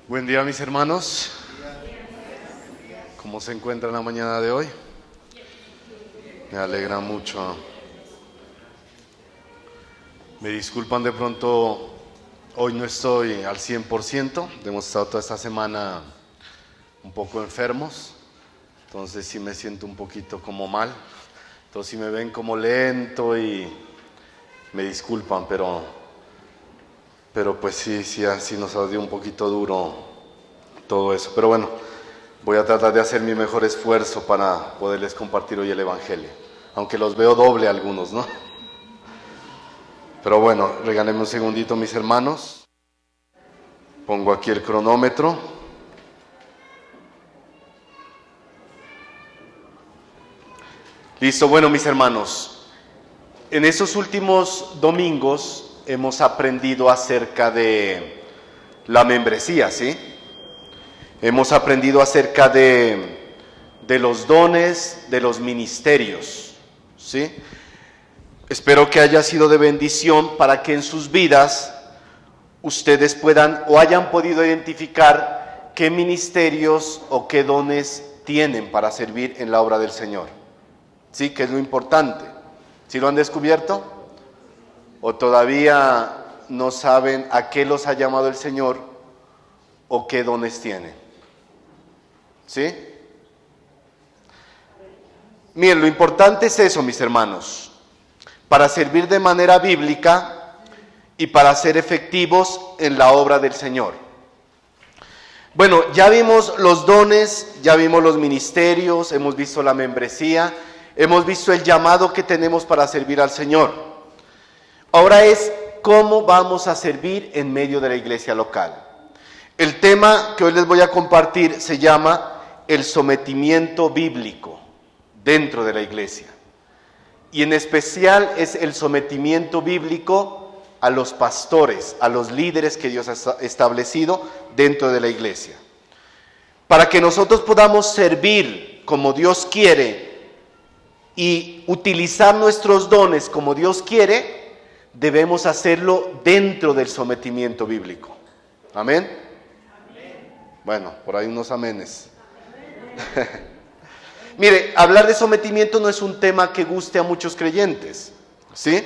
Buen día, mis hermanos. ¿Cómo se encuentran la mañana de hoy? Me alegra mucho. Me disculpan de pronto, hoy no estoy al 100%. Hemos estado toda esta semana un poco enfermos, entonces sí me siento un poquito como mal. Entonces si me ven como lento y me disculpan, pero pues sí, así nos ha dio un poquito duro todo eso. Pero bueno, voy a tratar de hacer mi mejor esfuerzo para poderles compartir hoy el Evangelio. Aunque los veo doble algunos, ¿no? Pero bueno, regálenme un segundito, mis hermanos. Pongo aquí el cronómetro. Listo, bueno, mis hermanos. En esos últimos domingos hemos aprendido acerca de la membresía, ¿sí? Hemos aprendido acerca de los dones, de los ministerios, ¿sí? Espero que haya sido de bendición para que en sus vidas ustedes puedan o hayan podido identificar qué ministerios o qué dones tienen para servir en la obra del Señor, ¿sí? Que es lo importante. ¿Sí lo han descubierto? ¿O todavía no saben a qué los ha llamado el Señor o qué dones tienen? ¿Sí? Miren, lo importante es eso, mis hermanos, para servir de manera bíblica y para ser efectivos en la obra del Señor. Bueno, ya vimos los dones, ya vimos los ministerios, hemos visto la membresía, hemos visto el llamado que tenemos para servir al Señor. Ahora es cómo vamos a servir en medio de la iglesia local. El tema que hoy les voy a compartir se llama el sometimiento bíblico dentro de la iglesia. Y en especial es el sometimiento bíblico a los pastores, a los líderes que Dios ha establecido dentro de la iglesia. Para que nosotros podamos servir como Dios quiere y utilizar nuestros dones como Dios quiere, debemos hacerlo dentro del sometimiento bíblico. ¿Amén? Amén. Bueno, por ahí unos amenes. Mire, hablar de sometimiento no es un tema que guste a muchos creyentes, ¿sí?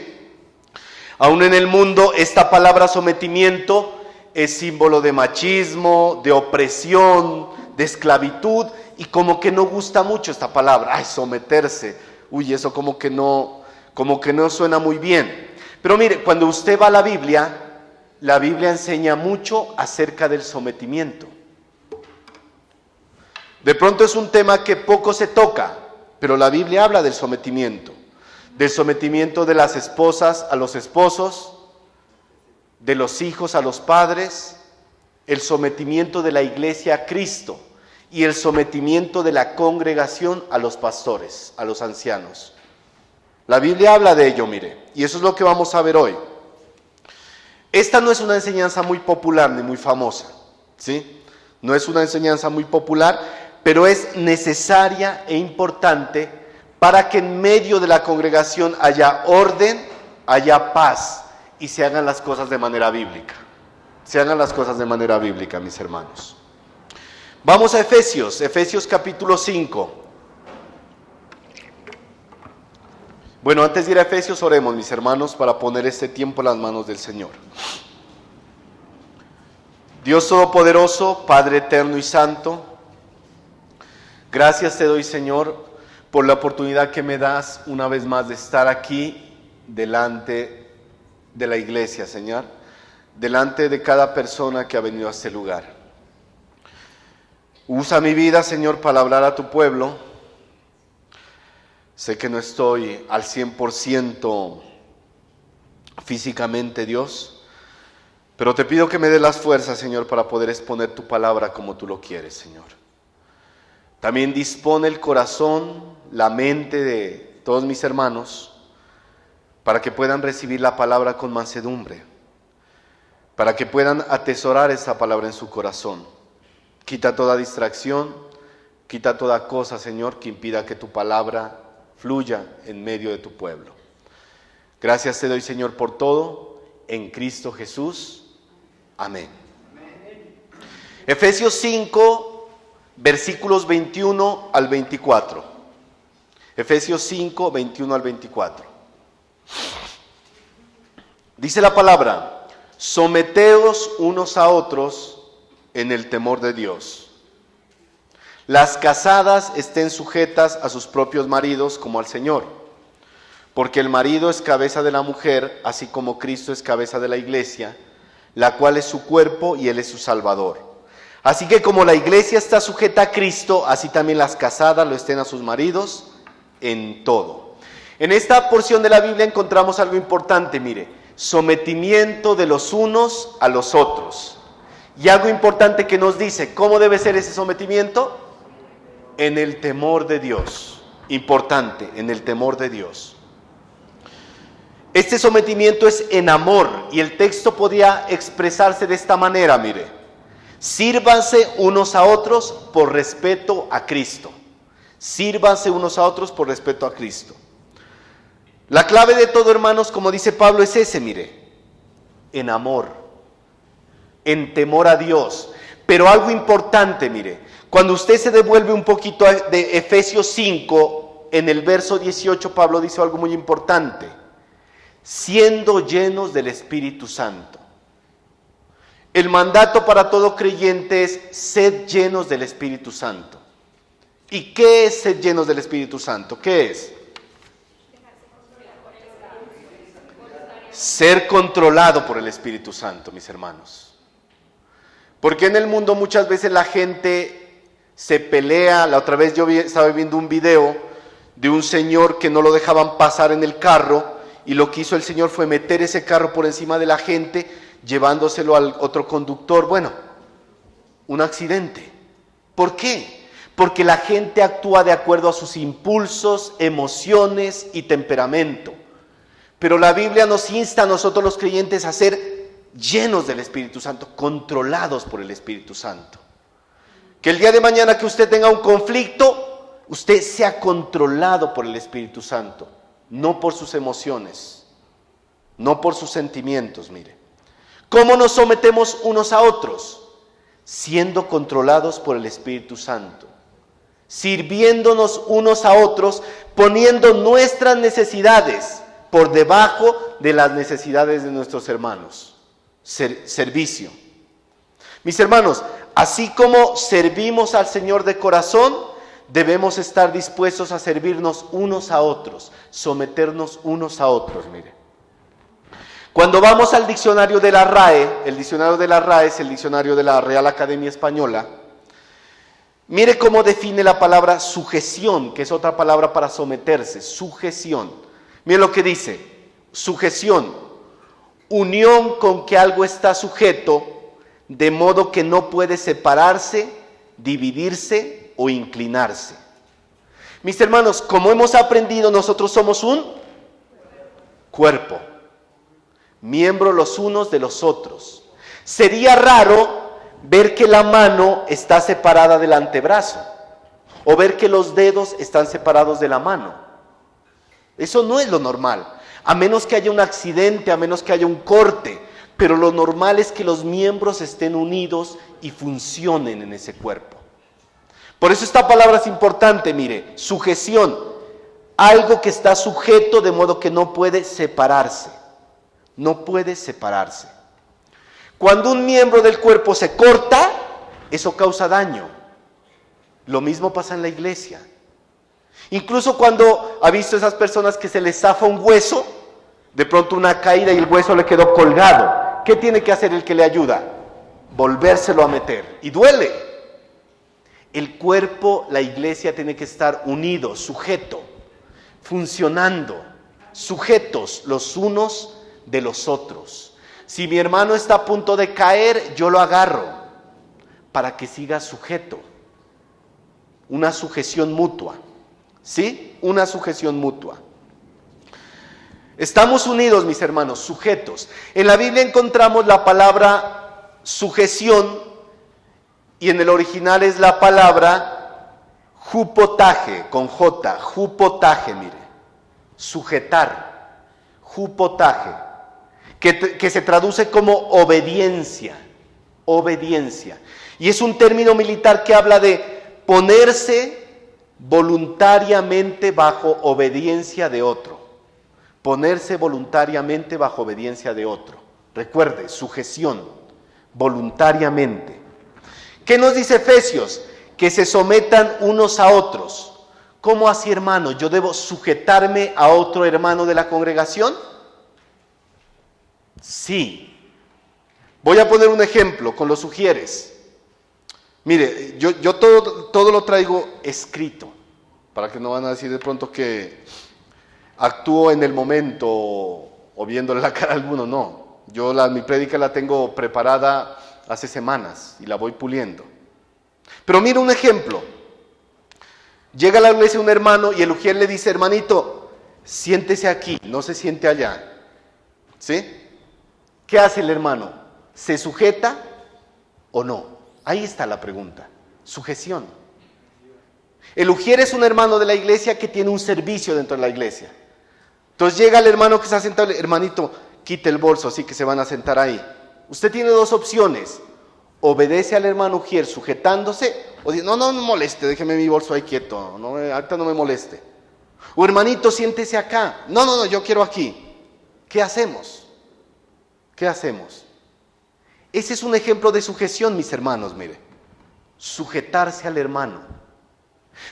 Aún en el mundo esta palabra sometimiento es símbolo de machismo, de opresión, de esclavitud, y como que no gusta mucho esta palabra. Ay, someterse. Uy, eso como que no suena muy bien. Pero mire, cuando usted va a la Biblia enseña mucho acerca del sometimiento. De pronto es un tema que poco se toca, pero la Biblia habla del sometimiento de las esposas a los esposos, de los hijos a los padres, el sometimiento de la iglesia a Cristo y el sometimiento de la congregación a los pastores, a los ancianos. La Biblia habla de ello, mire, y eso es lo que vamos a ver hoy. Esta no es una enseñanza muy popular ni muy famosa, ¿sí? No es una enseñanza muy popular, pero es necesaria e importante para que en medio de la congregación haya orden, haya paz y se hagan las cosas de manera bíblica. Se hagan las cosas de manera bíblica, mis hermanos. Vamos a Efesios capítulo 5. Bueno, antes de ir a Efesios, oremos, mis hermanos, para poner este tiempo en las manos del Señor. Dios Todopoderoso, Padre eterno y santo, gracias te doy, Señor, por la oportunidad que me das una vez más de estar aquí delante de la iglesia, Señor, delante de cada persona que ha venido a este lugar. Usa mi vida, Señor, para hablar a tu pueblo. Sé que no estoy al 100% físicamente, Dios, pero te pido que me des las fuerzas, Señor, para poder exponer tu palabra como tú lo quieres, Señor. También dispone el corazón, la mente de todos mis hermanos para que puedan recibir la palabra con mansedumbre, para que puedan atesorar esa palabra en su corazón. Quita toda distracción, quita toda cosa, Señor, que impida que tu palabra fluya en medio de tu pueblo. Gracias te doy, Señor, por todo, en Cristo Jesús. Amén. Efesios 5, versículos 21 al 24. Efesios 5, 21 al 24. Dice la palabra: someteos unos a otros en el temor de Dios. Las casadas estén sujetas a sus propios maridos como al Señor, porque el marido es cabeza de la mujer, así como Cristo es cabeza de la iglesia, la cual es su cuerpo y Él es su Salvador. Así que como la iglesia está sujeta a Cristo, así también las casadas lo estén a sus maridos en todo. En esta porción de la Biblia encontramos algo importante, mire: sometimiento de los unos a los otros. Y algo importante que nos dice, ¿cómo debe ser ese sometimiento? En el temor de Dios. Importante, en el temor de Dios. Este sometimiento es en amor, y el texto podía expresarse de esta manera, mire: sírvanse unos a otros por respeto a Cristo. Sírvanse unos a otros por respeto a Cristo. La clave de todo, hermanos, como dice Pablo, es ese, mire: en amor, en temor a Dios. Pero algo importante, mire, cuando usted se devuelve un poquito de Efesios 5, en el verso 18, Pablo dice algo muy importante: siendo llenos del Espíritu Santo. El mandato para todo creyente es: sed llenos del Espíritu Santo. ¿Y qué es ser llenos del Espíritu Santo? ¿Qué es? Ser controlado por el Espíritu Santo, mis hermanos. Porque en el mundo muchas veces la gente se pelea. La otra vez yo estaba viendo un video de un señor que no lo dejaban pasar en el carro, y lo que hizo el señor fue meter ese carro por encima de la gente, llevándoselo al otro conductor. Bueno, un accidente. ¿Por qué? Porque la gente actúa de acuerdo a sus impulsos, emociones y temperamento. Pero la Biblia nos insta a nosotros los creyentes a ser llenos del Espíritu Santo, controlados por el Espíritu Santo. Que el día de mañana que usted tenga un conflicto, usted sea controlado por el Espíritu Santo, no por sus emociones, no por sus sentimientos, mire. ¿Cómo nos sometemos unos a otros? Siendo controlados por el Espíritu Santo, sirviéndonos unos a otros, poniendo nuestras necesidades por debajo de las necesidades de nuestros hermanos. Servicio. Mis hermanos, así como servimos al Señor de corazón, debemos estar dispuestos a servirnos unos a otros, someternos unos a otros, mire. Cuando vamos al diccionario de la RAE, el diccionario de la RAE es el diccionario de la Real Academia Española, mire cómo define la palabra sujeción, que es otra palabra para someterse, sujeción. Mire lo que dice: sujeción, unión con que algo está sujeto, de modo que no puede separarse, dividirse o inclinarse. Mis hermanos, como hemos aprendido, nosotros somos un cuerpo, miembros los unos de los otros. Sería raro ver que la mano está separada del antebrazo, o ver que los dedos están separados de la mano. Eso no es lo normal, a menos que haya un accidente, a menos que haya un corte, pero lo normal es que los miembros estén unidos y funcionen en ese cuerpo. Por eso esta palabra es importante, mire: sujeción, algo que está sujeto de modo que no puede separarse, no puede separarse. Cuando un miembro del cuerpo se corta, eso causa daño. Lo mismo pasa en la iglesia. Incluso cuando ha visto esas personas que se les zafa un hueso, de pronto una caída y el hueso le quedó colgado. ¿Qué tiene que hacer el que le ayuda? Volvérselo a meter. Y duele. El cuerpo, la iglesia, tiene que estar unido, sujeto, funcionando, sujetos los unos de los otros. Si mi hermano está a punto de caer, yo lo agarro para que siga sujeto. Una sujeción mutua. ¿Sí? Una sujeción mutua. Estamos unidos, mis hermanos, sujetos. En la Biblia encontramos la palabra sujeción, y en el original es la palabra hupotaje, con J, hupotaje, mire. Sujetar, hupotaje, que se traduce como obediencia. Obediencia. Y es un término militar que habla de ponerse voluntariamente bajo obediencia de otro. Ponerse voluntariamente bajo obediencia de otro. Recuerde, sujeción, voluntariamente. ¿Qué nos dice Efesios? Que se sometan unos a otros. ¿Cómo así, hermano? ¿Yo debo sujetarme a otro hermano de la congregación? Sí. Voy a poner un ejemplo con los sugieres. Mire, yo todo lo traigo escrito, para que no van a decir de pronto que actúo en el momento o viéndole la cara a alguno, no. Mi prédica la tengo preparada hace semanas y la voy puliendo. Pero mira un ejemplo. Llega a la iglesia un hermano y el ujier le dice, hermanito, siéntese aquí, no se siente allá. ¿Sí? ¿Qué hace el hermano? ¿Se sujeta o no? Ahí está la pregunta. Sujeción. El ujier es un hermano de la iglesia que tiene un servicio dentro de la iglesia. Entonces llega el hermano que está sentado, hermanito, quite el bolso, así que se van a sentar ahí. Usted tiene dos opciones. Obedece al hermano ujier sujetándose, o dice, no me moleste, déjeme mi bolso ahí quieto, ahorita no me moleste. O hermanito, siéntese acá. No, yo quiero aquí. ¿Qué hacemos? ¿Qué hacemos? Ese es un ejemplo de sujeción, mis hermanos, mire. Sujetarse al hermano.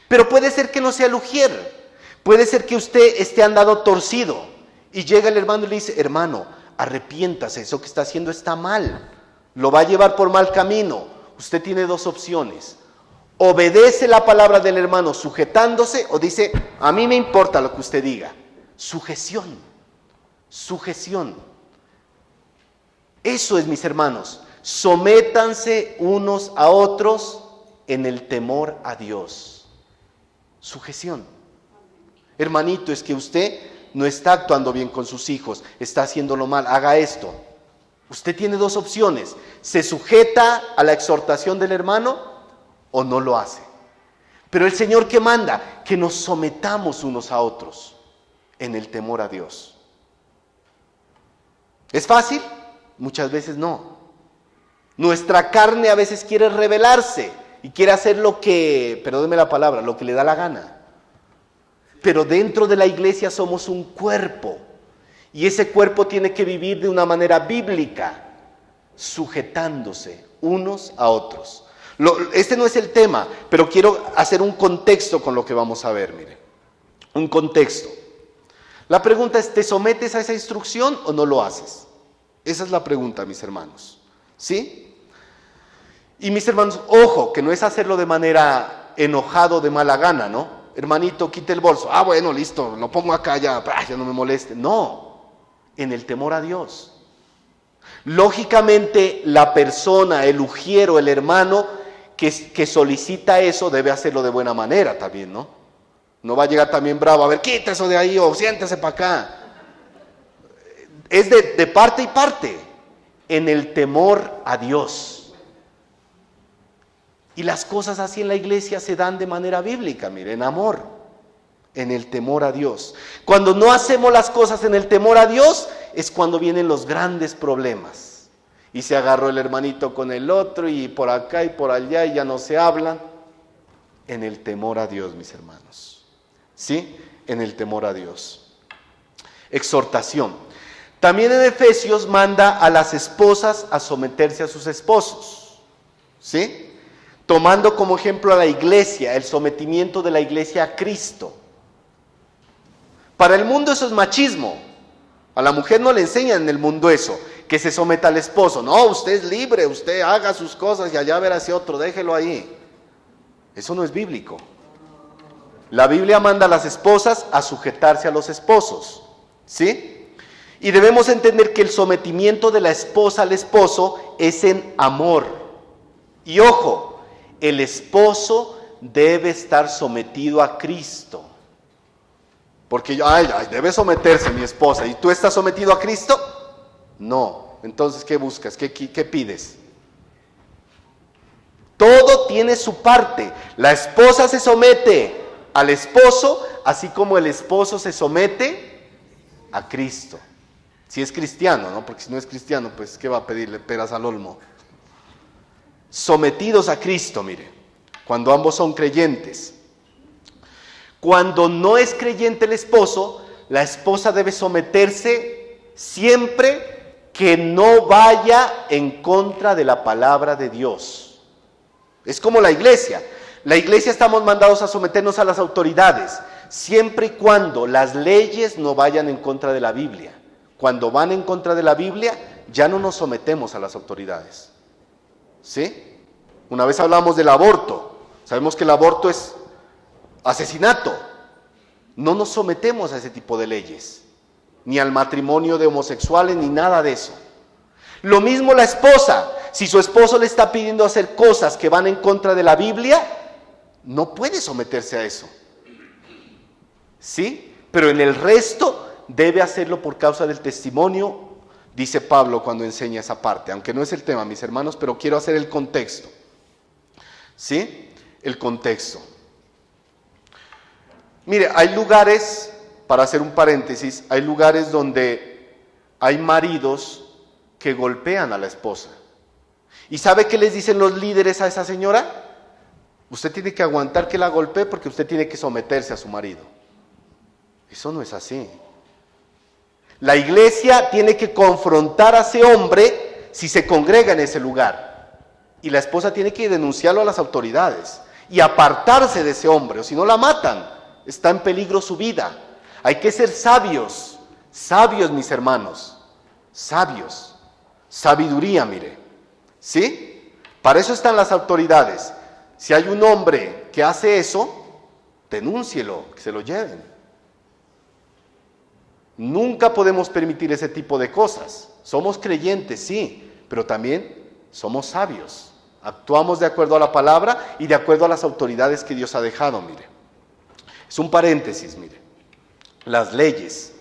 Pero puede ser que no sea el ujier. Puede ser que usted esté andado torcido y llega el hermano y le dice, hermano, arrepiéntase, eso que está haciendo está mal. Lo va a llevar por mal camino. Usted tiene dos opciones. Obedece la palabra del hermano sujetándose o dice, a mí me importa lo que usted diga. Sujeción. Sujeción. Eso es, mis hermanos. Sométanse unos a otros en el temor a Dios. Sujeción. Hermanito, es que usted no está actuando bien con sus hijos, está haciéndolo mal, haga esto. Usted tiene dos opciones, se sujeta a la exhortación del hermano o no lo hace. Pero el Señor, ¿qué manda? Que nos sometamos unos a otros en el temor a Dios. ¿Es fácil? Muchas veces no. Nuestra carne a veces quiere rebelarse y quiere hacer lo que, perdóneme la palabra, lo que le da la gana. Pero dentro de la iglesia somos un cuerpo. Y ese cuerpo tiene que vivir de una manera bíblica, sujetándose unos a otros. Este no es el tema, pero quiero hacer un contexto con lo que vamos a ver, mire. Un contexto. La pregunta es, ¿te sometes a esa instrucción o no lo haces? Esa es la pregunta, mis hermanos. ¿Sí? Y mis hermanos, ojo, que no es hacerlo de manera enojado, de mala gana, ¿no? Hermanito, quite el bolso. Ah, bueno, listo, lo pongo acá ya no me moleste. No. En el temor a Dios. Lógicamente, la persona, el ujiero, el hermano que solicita eso debe hacerlo de buena manera también, ¿no? No va a llegar también bravo, a ver, quita eso de ahí o siéntese para acá. Es de parte y parte, en el temor a Dios. Y las cosas así en la iglesia se dan de manera bíblica, mire, en amor. En el temor a Dios. Cuando no hacemos las cosas en el temor a Dios, es cuando vienen los grandes problemas. Y se agarró el hermanito con el otro, y por acá y por allá, y ya no se hablan. En el temor a Dios, mis hermanos. ¿Sí? En el temor a Dios. Exhortación. También en Efesios manda a las esposas a someterse a sus esposos. ¿Sí? Tomando como ejemplo a la iglesia, el sometimiento de la iglesia a Cristo. Para el mundo eso es machismo. A la mujer no le enseñan en el mundo eso, que se someta al esposo. No, usted es libre, usted haga sus cosas y allá verá ese otro, déjelo ahí. Eso no es bíblico. La Biblia manda a las esposas a sujetarse a los esposos. ¿Sí? Y debemos entender que el sometimiento de la esposa al esposo es en amor. Y ojo, el esposo debe estar sometido a Cristo. Porque debe someterse mi esposa. ¿Y tú estás sometido a Cristo? No. Entonces, ¿qué buscas? ¿Qué pides? Todo tiene su parte. La esposa se somete al esposo, así como el esposo se somete a Cristo. Si es cristiano, ¿no? Porque si no es cristiano, pues, ¿qué va a pedirle? Peras al olmo. sometidos a Cristo, mire, cuando ambos son creyentes. Cuando no es creyente el esposo, la esposa debe someterse siempre que no vaya en contra de la palabra de Dios. Es como la iglesia. La iglesia estamos mandados a someternos a las autoridades, siempre y cuando las leyes no vayan en contra de la Biblia. Cuando van en contra de la Biblia, ya no nos sometemos a las autoridades. ¿Sí? Una vez hablamos del aborto. Sabemos que el aborto es asesinato. No nos sometemos a ese tipo de leyes, ni al matrimonio de homosexuales, ni nada de eso. Lo mismo la esposa. Si su esposo le está pidiendo hacer cosas que van en contra de la Biblia, no puede someterse a eso. ¿Sí? Pero en el resto debe hacerlo por causa del testimonio, dice Pablo cuando enseña esa parte, aunque no es el tema, mis hermanos, pero quiero hacer el contexto. ¿Sí? El contexto. Mire, hay lugares, para hacer un paréntesis, hay lugares donde hay maridos que golpean a la esposa. ¿Y sabe qué les dicen los líderes a esa señora? Usted tiene que aguantar que la golpee porque usted tiene que someterse a su marido. Eso no es así. La iglesia tiene que confrontar a ese hombre si se congrega en ese lugar. Y la esposa tiene que denunciarlo a las autoridades y apartarse de ese hombre, o si no la matan. Está en peligro su vida. Hay que ser sabios, sabios, mis hermanos, sabios. Sabiduría, mire. ¿Sí? Para eso están las autoridades. Si hay un hombre que hace eso, denúncielo, que se lo lleven. Nunca podemos permitir ese tipo de cosas. Somos creyentes, sí, pero también somos sabios. Actuamos de acuerdo a la palabra y de acuerdo a las autoridades que Dios ha dejado, mire. Es un paréntesis, mire. Las leyes.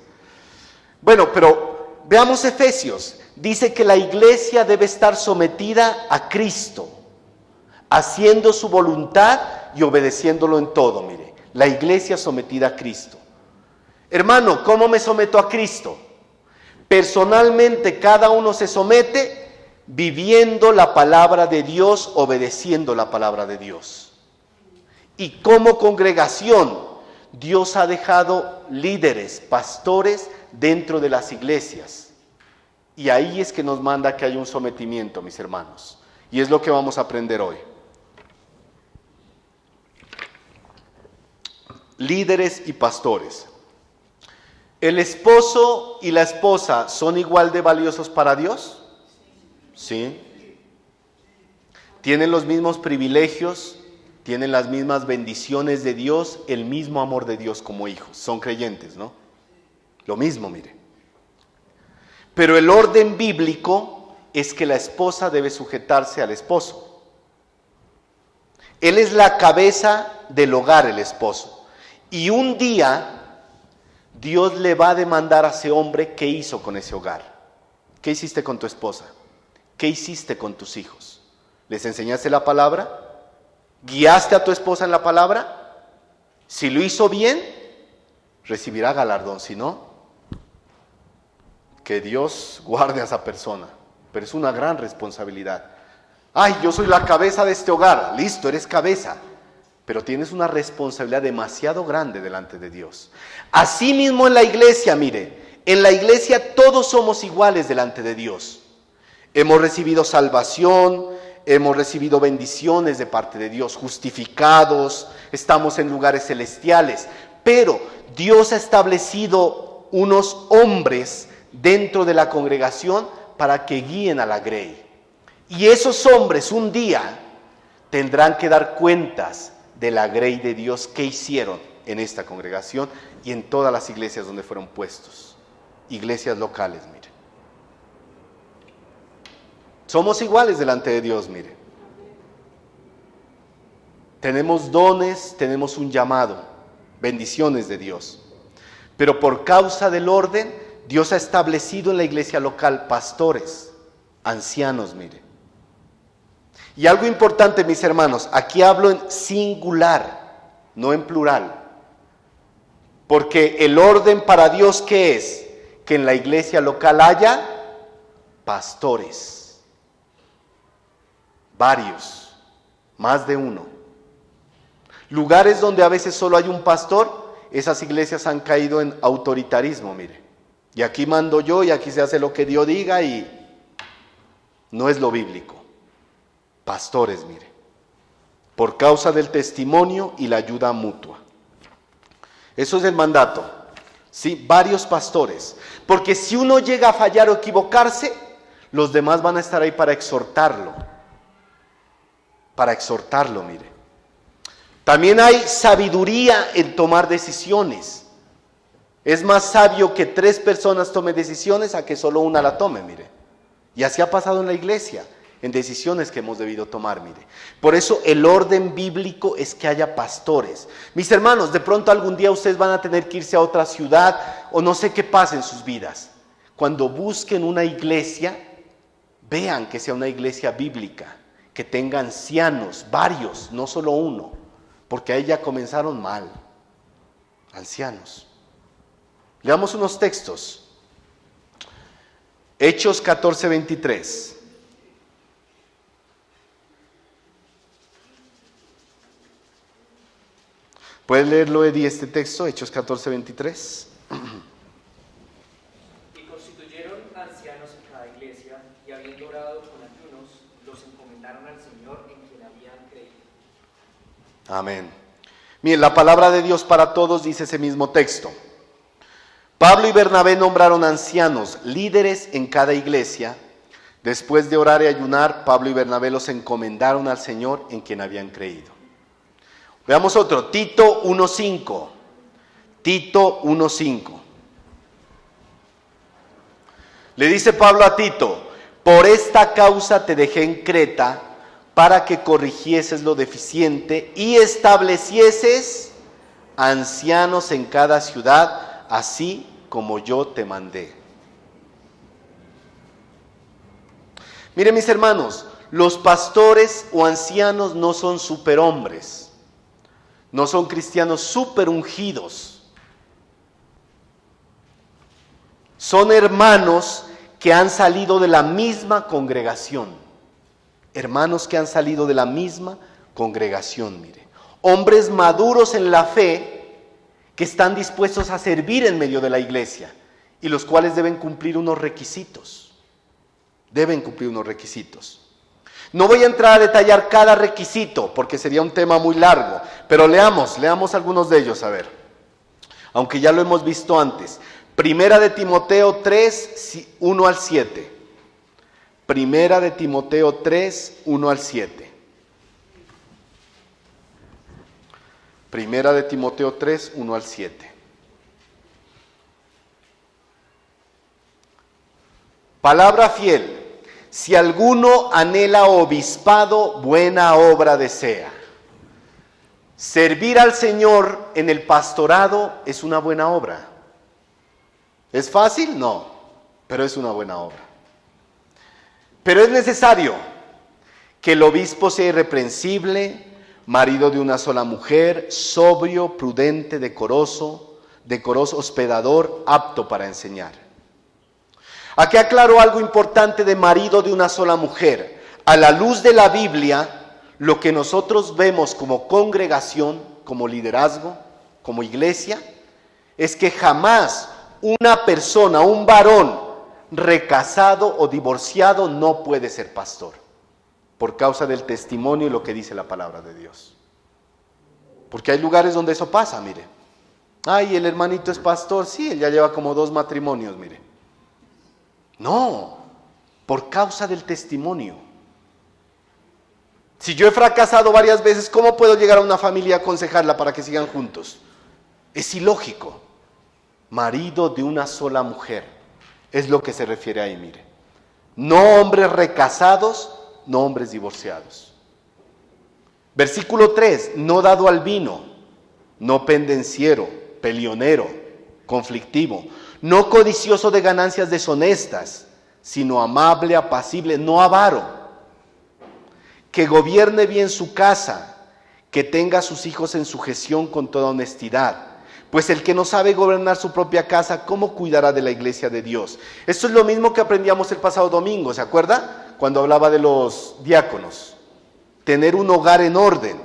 Bueno, pero veamos Efesios. Dice que la iglesia debe estar sometida a Cristo, haciendo su voluntad y obedeciéndolo en todo, mire. La iglesia sometida a Cristo. Hermano, ¿cómo me someto a Cristo? Personalmente cada uno se somete viviendo la palabra de Dios, obedeciendo la palabra de Dios. Y como congregación, Dios ha dejado líderes, pastores dentro de las iglesias. Y ahí es que nos manda que haya un sometimiento, mis hermanos. Y es lo que vamos a aprender hoy. Líderes y pastores. ¿El esposo y la esposa son igual de valiosos para Dios? Sí. ¿Tienen los mismos privilegios? ¿Tienen las mismas bendiciones de Dios? El mismo amor de Dios como hijos. Son creyentes, ¿no? Lo mismo, mire. Pero el orden bíblico es que la esposa debe sujetarse al esposo. Él es la cabeza del hogar, el esposo. Y un día Dios le va a demandar a ese hombre qué hizo con ese hogar. ¿Qué hiciste con tu esposa? ¿Qué hiciste con tus hijos? ¿Les enseñaste la palabra? ¿Guiaste a tu esposa en la palabra? Si lo hizo bien, recibirá galardón. Si no, que Dios guarde a esa persona. Pero es una gran responsabilidad. Ay, yo soy la cabeza de este hogar. Listo, eres cabeza. Pero tienes una responsabilidad demasiado grande delante de Dios. Así mismo en la iglesia, mire, en la iglesia todos somos iguales delante de Dios. Hemos recibido salvación, hemos recibido bendiciones de parte de Dios, justificados, estamos en lugares celestiales. Pero Dios ha establecido unos hombres dentro de la congregación para que guíen a la grey. Y esos hombres un día tendrán que dar cuentas de la grey de Dios que hicieron en esta congregación y en todas las iglesias donde fueron puestos. Iglesias locales, mire. Somos iguales delante de Dios, mire. Tenemos dones, tenemos un llamado, bendiciones de Dios. Pero por causa del orden, Dios ha establecido en la iglesia local pastores, ancianos, mire. Y algo importante, mis hermanos, aquí hablo en singular, no en plural. Porque el orden para Dios, ¿qué es? Que en la iglesia local haya pastores, varios, más de uno. Lugares donde a veces solo hay un pastor, esas iglesias han caído en autoritarismo, mire. Y aquí mando yo y aquí se hace lo que Dios diga y no es lo bíblico. Pastores, mire, por causa del testimonio y la ayuda mutua. Eso es el mandato, ¿sí? Varios pastores. Porque si uno llega a fallar o equivocarse, los demás van a estar ahí para exhortarlo. Para exhortarlo, mire. También hay sabiduría en tomar decisiones. Es más sabio que 3 personas tomen decisiones a que solo una la tome, mire. Y así ha pasado en la iglesia, en decisiones que hemos debido tomar, mire. Por eso el orden bíblico es que haya pastores. Mis hermanos, de pronto algún día ustedes van a tener que irse a otra ciudad o no sé qué pasa en sus vidas. Cuando busquen una iglesia, vean que sea una iglesia bíblica, que tenga ancianos, varios, no solo uno, porque ahí ya comenzaron mal. Ancianos. Leamos unos textos. Hechos 14:23. ¿Puedes leerlo, Eddie, este texto? Hechos 14:23. Y constituyeron ancianos en cada iglesia, y habiendo orado con ayunos, los encomendaron al Señor en quien habían creído. Amén. Miren, la palabra de Dios para todos dice ese mismo texto. Pablo y Bernabé nombraron ancianos, líderes en cada iglesia. Después de orar y ayunar, Pablo y Bernabé los encomendaron al Señor en quien habían creído. Veamos otro, Tito 1:5. Tito 1:5. Le dice Pablo a Tito: por esta causa te dejé en Creta, para que corrigieses lo deficiente y establecieses ancianos en cada ciudad, así como yo te mandé. Miren, mis hermanos, los pastores o ancianos no son superhombres, no son cristianos super ungidos. Son hermanos que han salido de la misma congregación. Hermanos que han salido de la misma congregación, mire. Hombres maduros en la fe que están dispuestos a servir en medio de la iglesia y los cuales deben cumplir unos requisitos. Deben cumplir unos requisitos. No voy a entrar a detallar cada requisito porque sería un tema muy largo, pero leamos algunos de ellos, a ver. Aunque ya lo hemos visto antes. Primera de Timoteo 3, 1 al 7. Primera de Timoteo 3, 1 al 7. Primera de Timoteo 3, 1 al 7. Palabra fiel. Si alguno anhela obispado, buena obra desea. Servir al Señor en el pastorado es una buena obra. ¿Es fácil? No, pero es una buena obra. Pero es necesario que el obispo sea irreprensible, marido de una sola mujer, sobrio, prudente, decoroso, hospedador, apto para enseñar. Aquí aclaro algo importante de marido de una sola mujer. A la luz de la Biblia, lo que nosotros vemos como congregación, como liderazgo, como iglesia, es que jamás una persona, un varón recasado o divorciado no puede ser pastor, por causa del testimonio y lo que dice la palabra de Dios. Porque hay lugares donde eso pasa, mire. Ay, el hermanito es pastor, sí, él ya lleva como 2 matrimonios, mire. No, por causa del testimonio. Si yo he fracasado varias veces, ¿cómo puedo llegar a una familia a aconsejarla para que sigan juntos? Es ilógico. Marido de una sola mujer, es lo que se refiere ahí, mire. No hombres recasados, no hombres divorciados. Versículo 3, no dado al vino, no pendenciero, peleonero, conflictivo, no codicioso de ganancias deshonestas, sino amable, apacible, no avaro, que gobierne bien su casa, que tenga a sus hijos en sujeción con toda honestidad. Pues el que no sabe gobernar su propia casa, ¿cómo cuidará de la iglesia de Dios? Esto es lo mismo que aprendíamos el pasado domingo, ¿se acuerda? Cuando hablaba de los diáconos. tener un hogar en orden,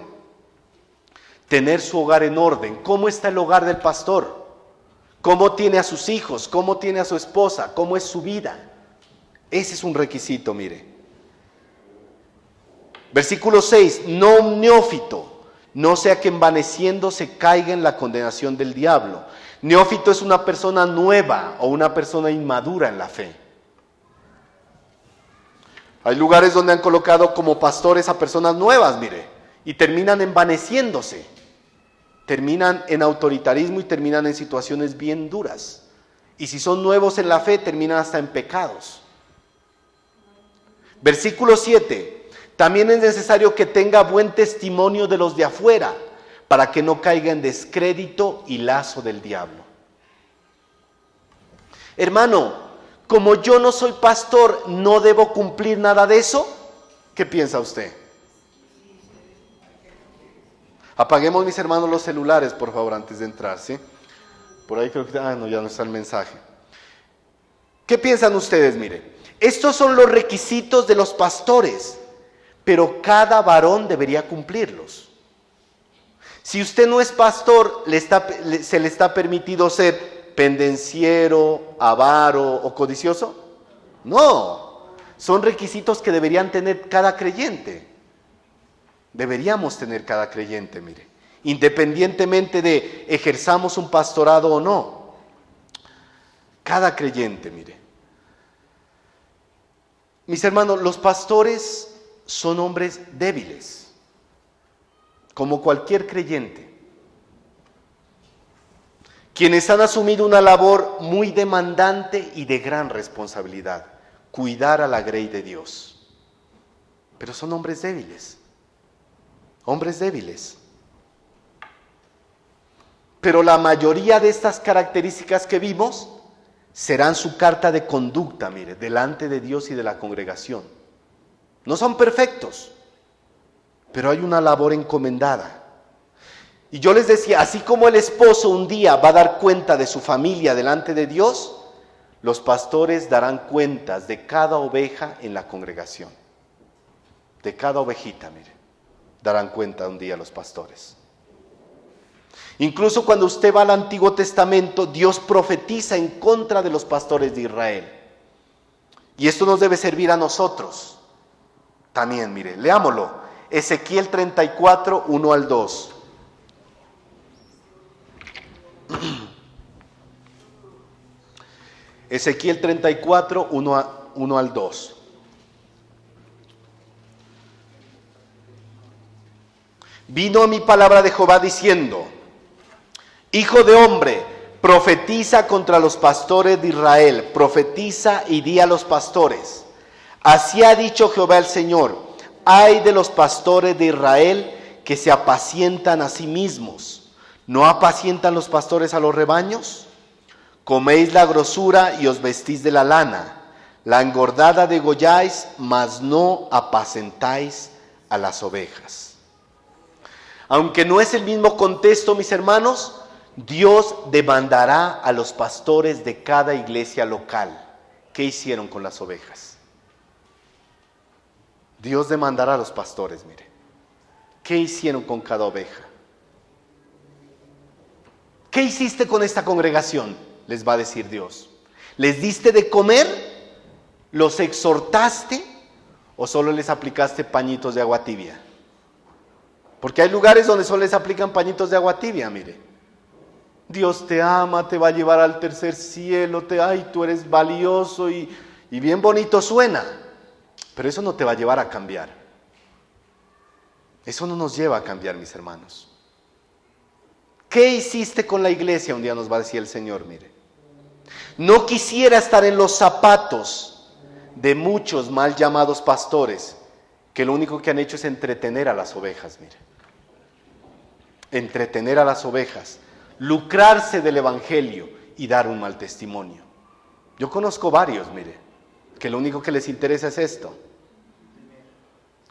tener su hogar en orden. ¿Cómo está el hogar del pastor? ¿Cómo tiene a sus hijos? ¿Cómo tiene a su esposa? ¿Cómo es su vida? Ese es un requisito, mire. Versículo 6, no un neófito, no sea que envaneciendo se caiga en la condenación del diablo. Neófito es una persona nueva o una persona inmadura en la fe. Hay lugares donde han colocado como pastores a personas nuevas, mire, y terminan envaneciéndose, terminan en autoritarismo y terminan en situaciones bien duras. Y si son nuevos en la fe, terminan hasta en pecados. Versículo 7, también es necesario que tenga buen testimonio de los de afuera, para que no caiga en descrédito y lazo del diablo. Hermano, como yo no soy pastor, ¿no debo cumplir nada de eso? ¿Qué piensa usted? Apaguemos, mis hermanos, los celulares, por favor, antes de entrar, ¿sí? Por ahí creo que... ya no está el mensaje. ¿Qué piensan ustedes? Mire, estos son los requisitos de los pastores, pero cada varón debería cumplirlos. Si usted no es pastor, ¿se le está permitido ser pendenciero, avaro o codicioso? No, son requisitos que deberían tener cada creyente. Deberíamos tener cada creyente, mire, independientemente de ejerzamos un pastorado o no. Cada creyente, mire. Mis hermanos, los pastores son hombres débiles, como cualquier creyente, quienes han asumido una labor muy demandante y de gran responsabilidad, cuidar a la grey de Dios. Pero son hombres débiles, hombres débiles. Pero la mayoría de estas características que vimos serán su carta de conducta, mire, delante de Dios y de la congregación. No son perfectos, pero hay una labor encomendada. Y yo les decía, así como el esposo un día va a dar cuenta de su familia delante de Dios, los pastores darán cuentas de cada oveja en la congregación. De cada ovejita, mire, darán cuenta un día los pastores. Incluso cuando usted va al Antiguo Testamento, Dios profetiza en contra de los pastores de Israel. Y esto nos debe servir a nosotros también, mire, leámoslo. Ezequiel 34, 1 al 2. Ezequiel 34, 1 al 2. Vino a mi palabra de Jehová diciendo: Hijo de hombre, profetiza contra los pastores de Israel, profetiza y di a los pastores: así ha dicho Jehová el Señor, ay de los pastores de Israel que se apacientan a sí mismos. ¿No apacientan los pastores a los rebaños? Coméis la grosura y os vestís de la lana, la engordada degolláis, mas no apacentáis a las ovejas. Aunque no es el mismo contexto, mis hermanos, Dios demandará a los pastores de cada iglesia local. ¿Qué hicieron con las ovejas? Dios demandará a los pastores, mire. ¿Qué hicieron con cada oveja? ¿Qué hiciste con esta congregación? Les va a decir Dios. ¿Les diste de comer? ¿Los exhortaste? ¿O solo les aplicaste pañitos de agua tibia? Porque hay lugares donde solo les aplican pañitos de agua tibia, mire. Dios te ama, te va a llevar al tercer cielo, ay, tú eres valioso y bien bonito suena. Pero eso no te va a llevar a cambiar. Eso no nos lleva a cambiar, mis hermanos. ¿Qué hiciste con la iglesia? Un día nos va a decir el Señor, mire. No quisiera estar en los zapatos de muchos mal llamados pastores, que lo único que han hecho es entretener a las ovejas, mire. Entretener a las ovejas, lucrarse del evangelio y dar un mal testimonio. Yo conozco varios, mire, que lo único que les interesa es esto.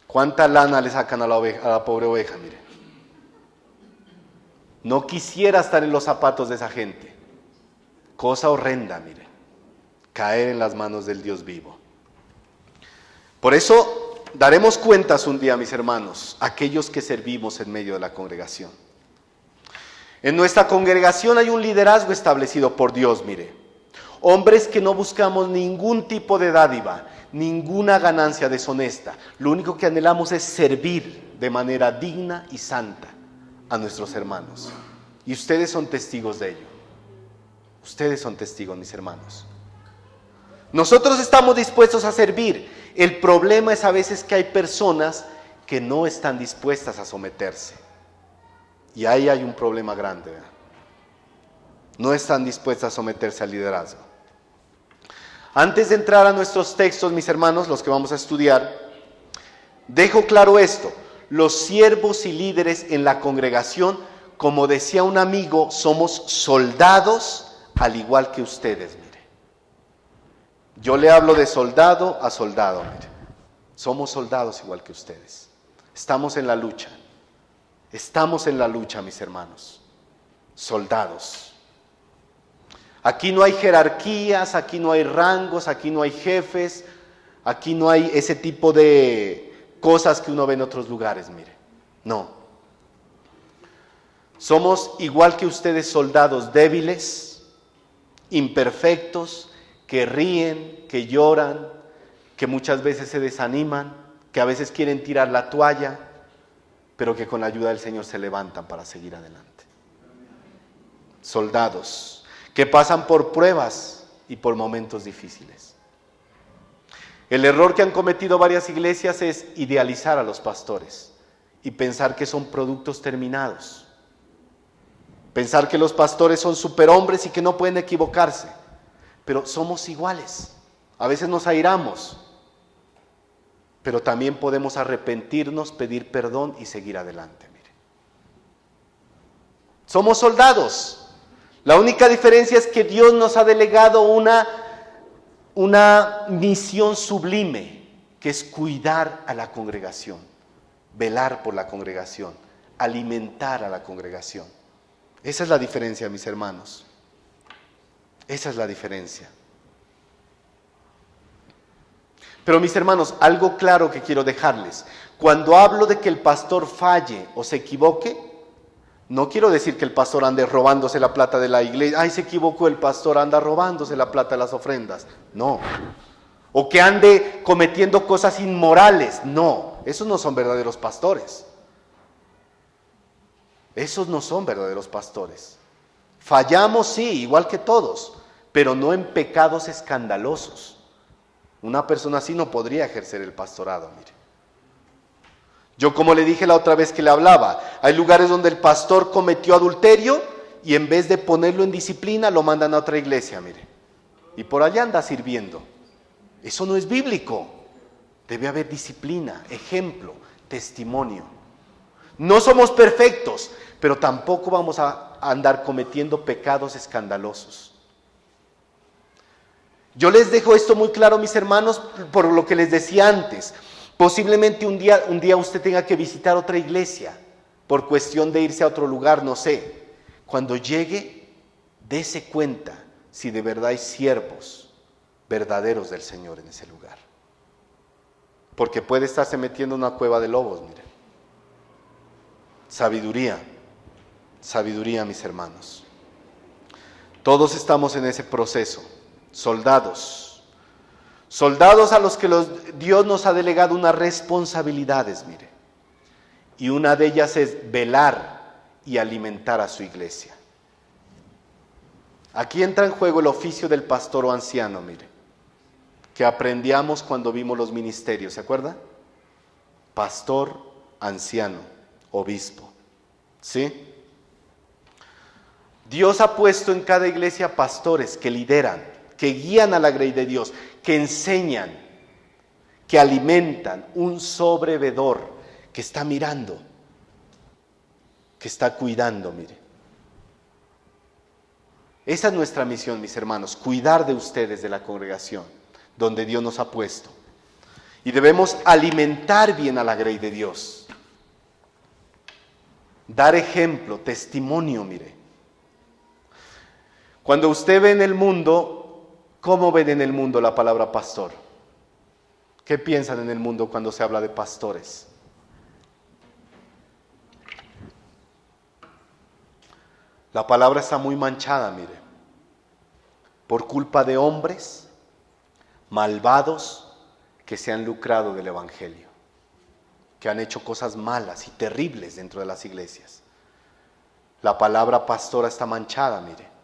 ¿Cuánta lana le sacan a la pobre oveja? Mire. No quisiera estar en los zapatos de esa gente. Cosa horrenda, mire. Caer en las manos del Dios vivo. Por eso daremos cuentas un día, mis hermanos, aquellos que servimos en medio de la congregación. En nuestra congregación hay un liderazgo establecido por Dios, mire. Hombres que no buscamos ningún tipo de dádiva, ninguna ganancia deshonesta. Lo único que anhelamos es servir de manera digna y santa a nuestros hermanos. Y ustedes son testigos de ello. Ustedes son testigos, mis hermanos. Nosotros estamos dispuestos a servir. El problema es a veces que hay personas que no están dispuestas a someterse. Y ahí hay un problema grande, ¿verdad? No están dispuestas a someterse al liderazgo. Antes de entrar a nuestros textos, mis hermanos, los que vamos a estudiar, dejo claro esto. Los siervos y líderes en la congregación, como decía un amigo, somos soldados al igual que ustedes, mire. Yo le hablo de soldado a soldado, mire. Somos soldados igual que ustedes. Estamos en la lucha. Estamos en la lucha, mis hermanos. Soldados. Aquí no hay jerarquías, aquí no hay rangos, aquí no hay jefes, aquí no hay ese tipo de cosas que uno ve en otros lugares, mire. No. Somos igual que ustedes, soldados débiles, imperfectos, que ríen, que lloran, que muchas veces se desaniman, que a veces quieren tirar la toalla, pero que con la ayuda del Señor se levantan para seguir adelante. Soldados que pasan por pruebas y por momentos difíciles. El error que han cometido varias iglesias es idealizar a los pastores y pensar que son productos terminados. Pensar que los pastores son superhombres y que no pueden equivocarse. Pero somos iguales. A veces nos airamos. Pero también podemos arrepentirnos, pedir perdón y seguir adelante. Mire. Somos soldados. La única diferencia es que Dios nos ha delegado una misión sublime, que es cuidar a la congregación, velar por la congregación, alimentar a la congregación. Esa es la diferencia, mis hermanos. Esa es la diferencia. Pero mis hermanos, algo claro que quiero dejarles. Cuando hablo de que el pastor falle o se equivoque, no quiero decir que el pastor ande robándose la plata de la iglesia. Ay, se equivocó el pastor, anda robándose la plata de las ofrendas. No. O que ande cometiendo cosas inmorales. No, esos no son verdaderos pastores. Esos no son verdaderos pastores. Fallamos, sí, igual que todos, pero no en pecados escandalosos. Una persona así no podría ejercer el pastorado, mire. Yo, como le dije la otra vez que le hablaba, hay lugares donde el pastor cometió adulterio y en vez de ponerlo en disciplina lo mandan a otra iglesia, mire. Y por allá anda sirviendo. Eso no es bíblico. Debe haber disciplina, ejemplo, testimonio. No somos perfectos, pero tampoco vamos a andar cometiendo pecados escandalosos. Yo les dejo esto muy claro, mis hermanos, por lo que les decía antes. Posiblemente un día usted tenga que visitar otra iglesia, por cuestión de irse a otro lugar, no sé. Cuando llegue, dése cuenta si de verdad hay siervos verdaderos del Señor en ese lugar. Porque puede estarse metiendo en una cueva de lobos, mire. Sabiduría, mis hermanos. Todos estamos en ese proceso. Soldados a los que Dios nos ha delegado unas responsabilidades, mire. Y una de ellas es velar y alimentar a su iglesia. Aquí entra en juego el oficio del pastor o anciano, mire, que aprendíamos cuando vimos los ministerios, ¿se acuerda? Pastor, anciano, obispo, ¿sí? Dios ha puesto en cada iglesia pastores que lideran, que guían a la grey de Dios, que enseñan, que alimentan, un sobrevedor que está mirando, que está cuidando, mire. Esa es nuestra misión, mis hermanos, cuidar de ustedes, de la congregación, donde Dios nos ha puesto. Y debemos alimentar bien a la grey de Dios. Dar ejemplo, testimonio, mire. Cuando usted ve en el mundo, ¿cómo ven en el mundo la palabra pastor? ¿Qué piensan en el mundo cuando se habla de pastores? La palabra está muy manchada, mire, por culpa de hombres malvados que se han lucrado del Evangelio, que han hecho cosas malas y terribles dentro de las iglesias. La palabra pastora está manchada, mire.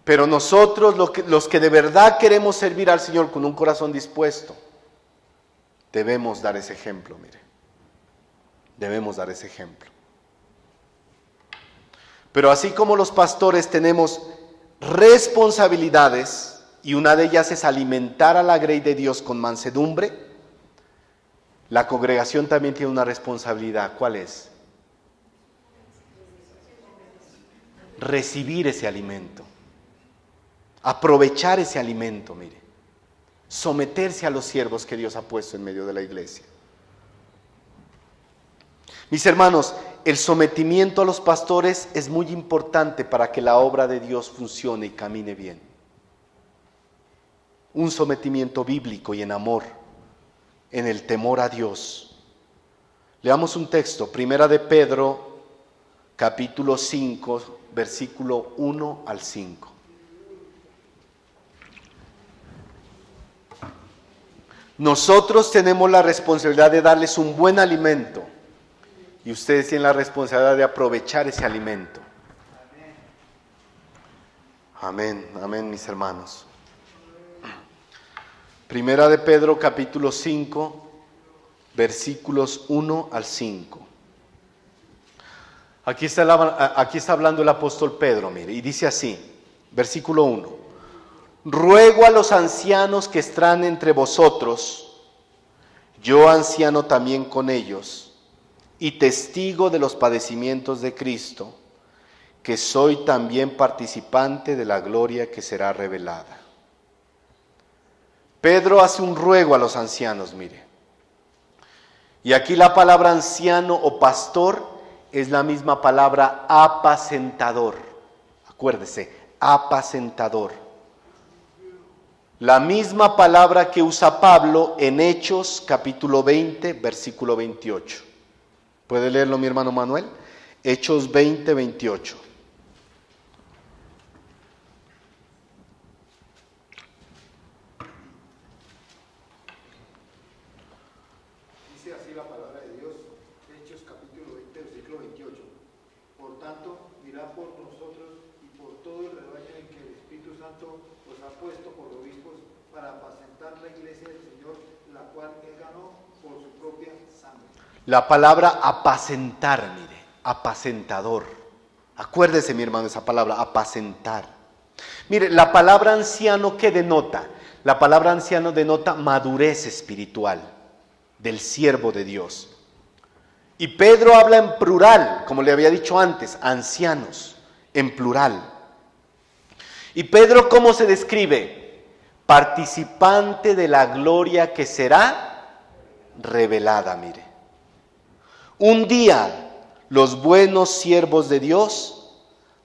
Pero nosotros, los que de verdad queremos servir al Señor con un corazón dispuesto, debemos dar ese ejemplo, mire. Debemos dar ese ejemplo. Pero así como los pastores tenemos responsabilidades, y una de ellas es alimentar a la grey de Dios con mansedumbre, la congregación también tiene una responsabilidad. ¿Cuál es? Recibir ese alimento. Aprovechar ese alimento, mire. Someterse a los siervos que Dios ha puesto en medio de la iglesia. Mis hermanos, el sometimiento a los pastores es muy importante para que la obra de Dios funcione y camine bien. Un sometimiento bíblico y en amor, en el temor a Dios. Leamos un texto, Primera de Pedro, capítulo 5, versículo 1 al 5. Nosotros tenemos la responsabilidad de darles un buen alimento y ustedes tienen la responsabilidad de aprovechar ese alimento. Amén, amén, mis hermanos. Primera de Pedro, capítulo 5, versículos 1 al 5. Aquí está hablando el apóstol Pedro, mire, y dice así, versículo 1. Ruego a los ancianos que están entre vosotros, yo anciano también con ellos, y testigo de los padecimientos de Cristo, que soy también participante de la gloria que será revelada. Pedro hace un ruego a los ancianos, mire. Y aquí la palabra anciano o pastor es la misma palabra apacentador. Acuérdese, apacentador. La misma palabra que usa Pablo en Hechos capítulo 20, versículo 28. ¿Puede leerlo mi hermano Manuel? Hechos 20, 28. Dice así la palabra de Dios, Hechos capítulo 20, versículo 28. Por tanto, mirad por nosotros y por todo el rebaño en que el Espíritu Santo os ha puesto por obispos para apacentar la iglesia del Señor, la cual él ganó por su propia sangre. La palabra apacentar, mire, apacentador. Acuérdese, mi hermano, esa palabra, apacentar. Mire, la palabra anciano, ¿qué denota? La palabra anciano denota madurez espiritual del siervo de Dios. Y Pedro habla en plural, como le había dicho antes, ancianos, en plural. ¿Y Pedro cómo se describe? Participante de la gloria que será revelada, mire. Un día los buenos siervos de Dios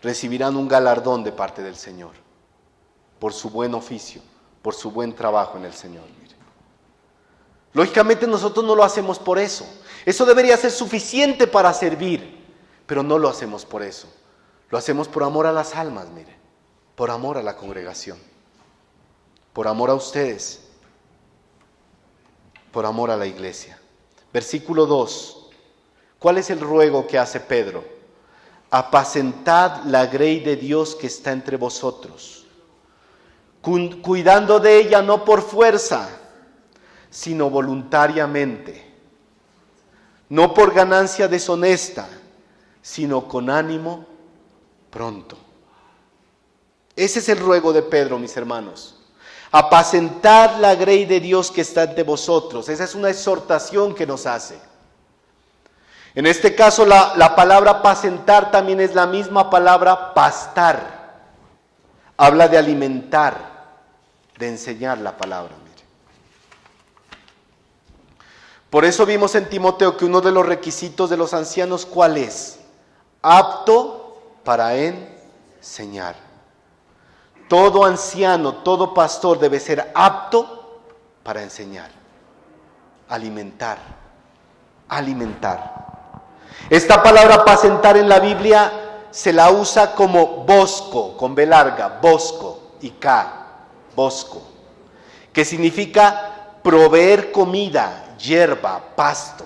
recibirán un galardón de parte del Señor por su buen oficio, por su buen trabajo en el Señor. Mire. Lógicamente nosotros no lo hacemos por eso. Eso debería ser suficiente para servir, pero no lo hacemos por eso. Lo hacemos por amor a las almas, mire, por amor a la congregación, por amor a ustedes, por amor a la iglesia. Versículo 2. ¿Cuál es el ruego que hace Pedro? Apacentad la grey de Dios que está entre vosotros, cuidando de ella no por fuerza, sino voluntariamente, no por ganancia deshonesta, sino con ánimo pronto. Ese es el ruego de Pedro, mis hermanos. Apacentad la grey de Dios que está entre vosotros. Esa es una exhortación que nos hace. En este caso la palabra apacentar también es la misma palabra pastar. Habla de alimentar, de enseñar la palabra. Mire. Por eso vimos en Timoteo que uno de los requisitos de los ancianos, ¿cuál es? Apto para enseñar. Todo anciano, todo pastor debe ser apto para enseñar, alimentar, alimentar. Esta palabra apacentar en la Biblia se la usa como bosco, con B larga, bosco y K, bosco, que significa proveer comida, hierba, pasto.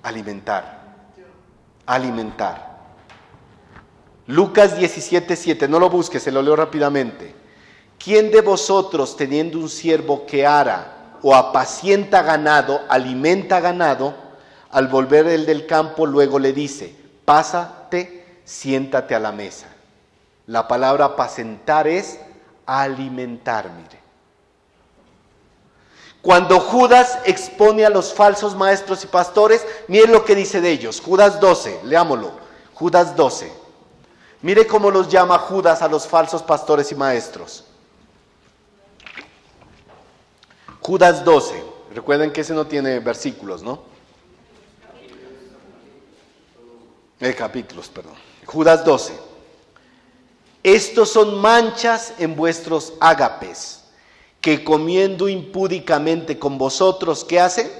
Alimentar, alimentar. Lucas 17:7, no lo busques, se lo leo rápidamente. ¿Quién de vosotros, teniendo un siervo que ara o apacienta ganado, alimenta ganado, al volver el del campo luego le dice, pásate, siéntate a la mesa? La palabra apacentar es alimentar, mire. Cuando Judas expone a los falsos maestros y pastores, miren lo que dice de ellos. Judas 12, leámoslo. Judas 12. Mire cómo los llama Judas a los falsos pastores y maestros. Judas 12. Recuerden que ese no tiene versículos, ¿no? Capítulos, perdón. Judas 12. Estos son manchas en vuestros ágapes, que comiendo impúdicamente con vosotros, ¿qué hacen?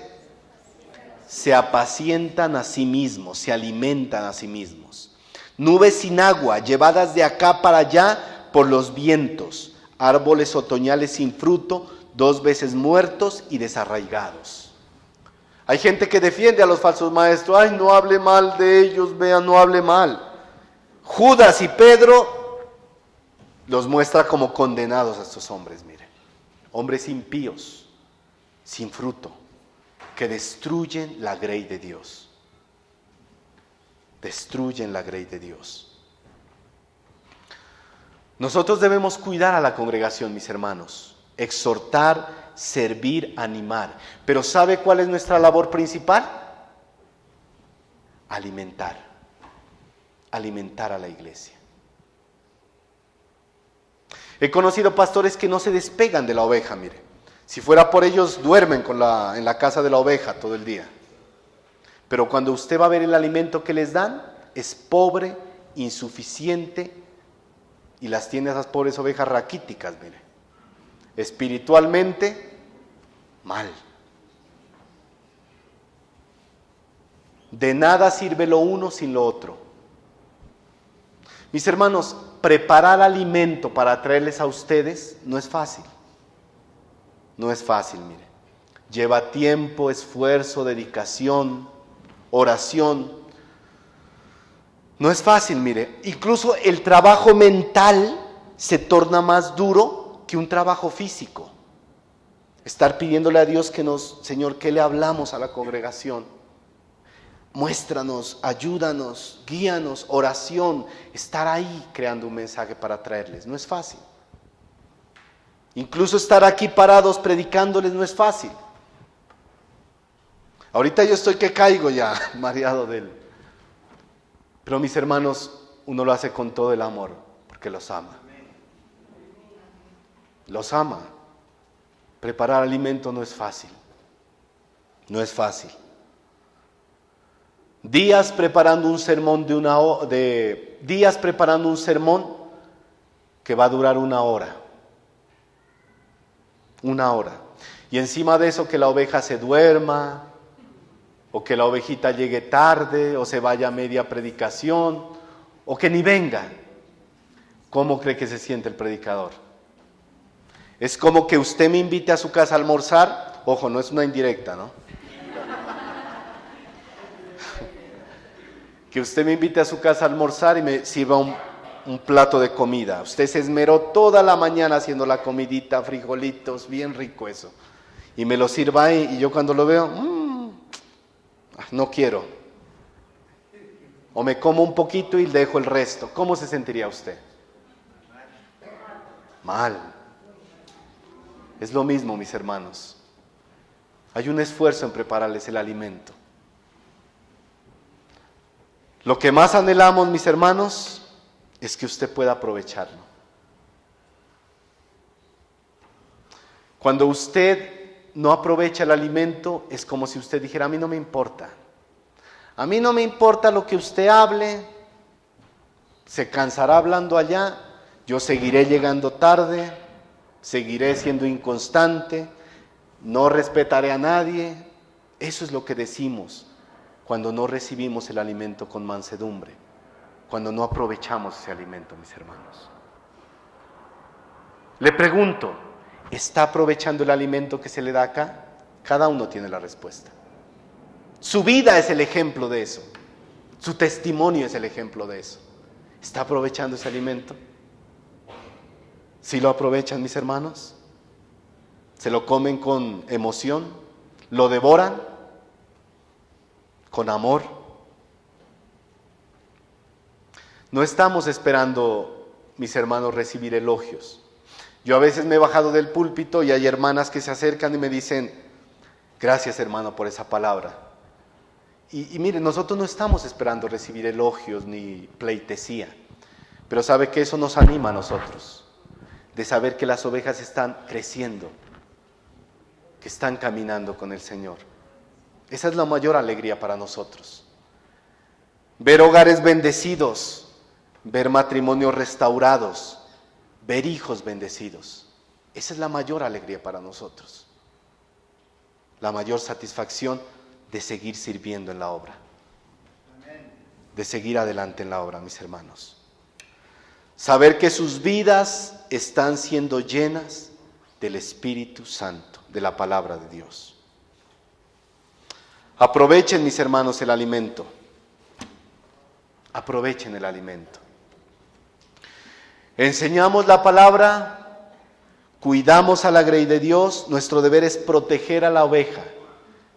Se apacientan a sí mismos, se alimentan a sí mismos. Nubes sin agua, llevadas de acá para allá por los vientos, árboles otoñales sin fruto, 2 veces muertos y desarraigados. Hay gente que defiende a los falsos maestros, ay, no hable mal de ellos, vean, no hable mal. Judas y Pedro los muestra como condenados a estos hombres, miren. Hombres impíos, sin fruto, que destruyen la grey de Dios. Destruyen la grey de Dios. Nosotros debemos cuidar a la congregación, mis hermanos. Exhortar, servir, animar. Pero ¿sabe cuál es nuestra labor principal? Alimentar. Alimentar a la iglesia. He conocido pastores que no se despegan de la oveja, mire. Si fuera por ellos, duermen en la casa de la oveja todo el día. Pero cuando usted va a ver el alimento que les dan, es pobre, insuficiente, y las tiene esas pobres ovejas raquíticas, mire. Espiritualmente, mal. De nada sirve lo uno sin lo otro. Mis hermanos, preparar alimento para traerles a ustedes no es fácil. No es fácil, mire. Lleva tiempo, esfuerzo, dedicación, oración. No es fácil, mire. Incluso el trabajo mental se torna más duro que un trabajo físico. Estar pidiéndole a Dios Señor, ¿qué le hablamos a la congregación? Muéstranos, ayúdanos, guíanos, oración, estar ahí creando un mensaje para traerles, no es fácil. Incluso estar aquí parados predicándoles no es fácil. Ahorita yo estoy que caigo ya, mareado de él. Pero mis hermanos, uno lo hace con todo el amor, porque los ama. Los ama. Preparar alimento no es fácil. No es fácil. Días preparando un sermón días preparando un sermón que va a durar 1 hora. 1 hora. Y encima de eso que la oveja se duerma, o que la ovejita llegue tarde, o se vaya a media predicación, o que ni venga. ¿Cómo cree que se siente el predicador? Es como que usted me invite a su casa a almorzar. Ojo, no es una indirecta, ¿no? Que usted me invite a su casa a almorzar y me sirva un plato de comida. Usted se esmeró toda la mañana haciendo la comidita, frijolitos, bien rico eso. Y me lo sirva ahí, y yo cuando lo veo, no quiero. O me como un poquito y dejo el resto. ¿Cómo se sentiría usted? Mal. Es lo mismo, mis hermanos. Hay un esfuerzo en prepararles el alimento. Lo que más anhelamos, mis hermanos, es que usted pueda aprovecharlo. Cuando usted no aprovecha el alimento, es como si usted dijera, a mí no me importa. A mí no me importa lo que usted hable, se cansará hablando allá, yo seguiré llegando tarde, seguiré siendo inconstante, no respetaré a nadie. Eso es lo que decimos cuando no recibimos el alimento con mansedumbre, cuando no aprovechamos ese alimento, mis hermanos. Le pregunto, ¿está aprovechando el alimento que se le da acá? Cada uno tiene la respuesta. Su vida es el ejemplo de eso. Su testimonio es el ejemplo de eso. ¿Está aprovechando ese alimento? ¿Sí lo aprovechan, mis hermanos? ¿Se lo comen con emoción? ¿Lo devoran? ¿Con amor? No estamos esperando, mis hermanos, recibir elogios. Yo a veces me he bajado del púlpito y hay hermanas que se acercan y me dicen, gracias hermano por esa palabra. Y miren, nosotros no estamos esperando recibir elogios ni pleitesía, pero sabe que eso nos anima a nosotros, de saber que las ovejas están creciendo, que están caminando con el Señor. Esa es la mayor alegría para nosotros. Ver hogares bendecidos, ver matrimonios restaurados, ver hijos bendecidos. Esa es la mayor alegría para nosotros. La mayor satisfacción de seguir sirviendo en la obra. De seguir adelante en la obra, mis hermanos. Saber que sus vidas están siendo llenas del Espíritu Santo, de la palabra de Dios. Aprovechen, mis hermanos, el alimento. Aprovechen el alimento. Enseñamos la palabra, cuidamos a la grey de Dios. Nuestro deber es proteger a la oveja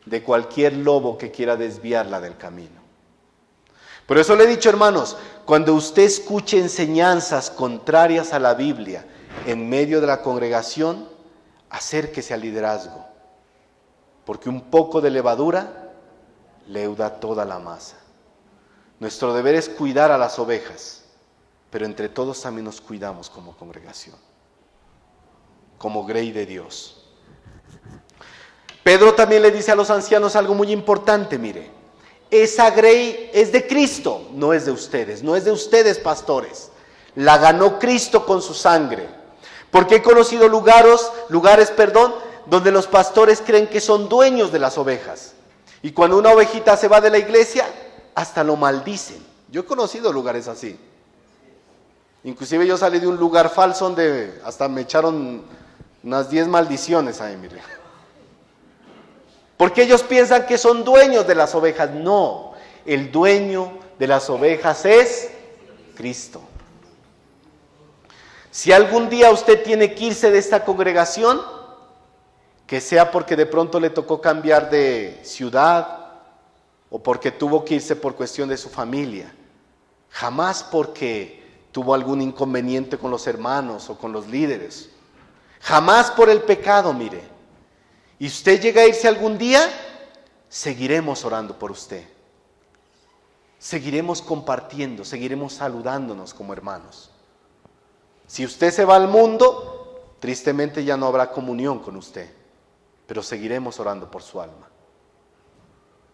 de cualquier lobo que quiera desviarla del camino. Por eso le he dicho, hermanos, cuando usted escuche enseñanzas contrarias a la Biblia en medio de la congregación, acérquese al liderazgo, porque un poco de levadura leuda toda la masa. Nuestro deber es cuidar a las ovejas, pero entre todos también nos cuidamos como congregación, como grey de Dios. Pedro también le dice a los ancianos algo muy importante, mire, esa grey es de Cristo, no es de ustedes pastores, la ganó Cristo con su sangre, porque he conocido lugares, donde los pastores creen que son dueños de las ovejas, y cuando una ovejita se va de la iglesia, hasta lo maldicen. Yo he conocido lugares así, inclusive yo salí de un lugar falso donde hasta me echaron unas 10 maldiciones ahí, mire. Porque ellos piensan que son dueños de las ovejas. No, el dueño de las ovejas es Cristo. Si algún día usted tiene que irse de esta congregación, que sea porque de pronto le tocó cambiar de ciudad o porque tuvo que irse por cuestión de su familia, jamás porque tuvo algún inconveniente con los hermanos o con los líderes, jamás por el pecado, mire. Y usted llega a irse algún día, seguiremos orando por usted. Seguiremos compartiendo, seguiremos saludándonos como hermanos. Si usted se va al mundo, tristemente ya no habrá comunión con usted, pero seguiremos orando por su alma.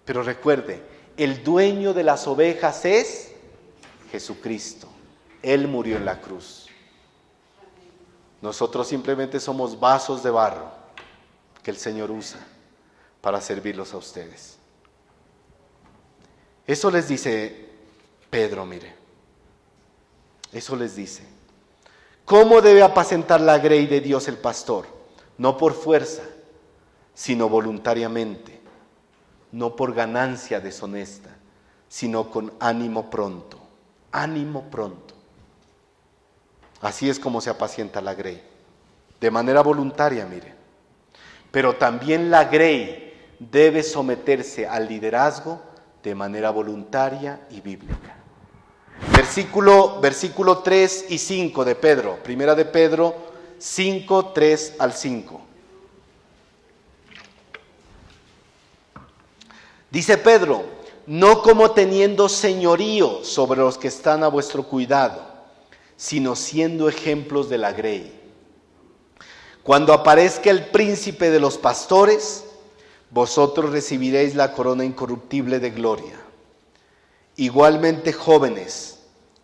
Pero recuerde, el dueño de las ovejas es Jesucristo. Él murió en la cruz. Nosotros simplemente somos vasos de barro que el Señor usa para servirlos a ustedes. Eso les dice Pedro, mire. Eso les dice. ¿Cómo debe apacentar la grey de Dios el pastor? No por fuerza, sino voluntariamente. No por ganancia deshonesta, sino con ánimo pronto. Ánimo pronto. Así es como se apacienta la grey. De manera voluntaria, mire. Pero también la grey debe someterse al liderazgo de manera voluntaria y bíblica. Versículo 3 y 5 de Pedro, primera de Pedro 5, 3 al 5. Dice Pedro, no como teniendo señorío sobre los que están a vuestro cuidado, sino siendo ejemplos de la grey. Cuando aparezca el príncipe de los pastores, vosotros recibiréis la corona incorruptible de gloria. Igualmente, jóvenes,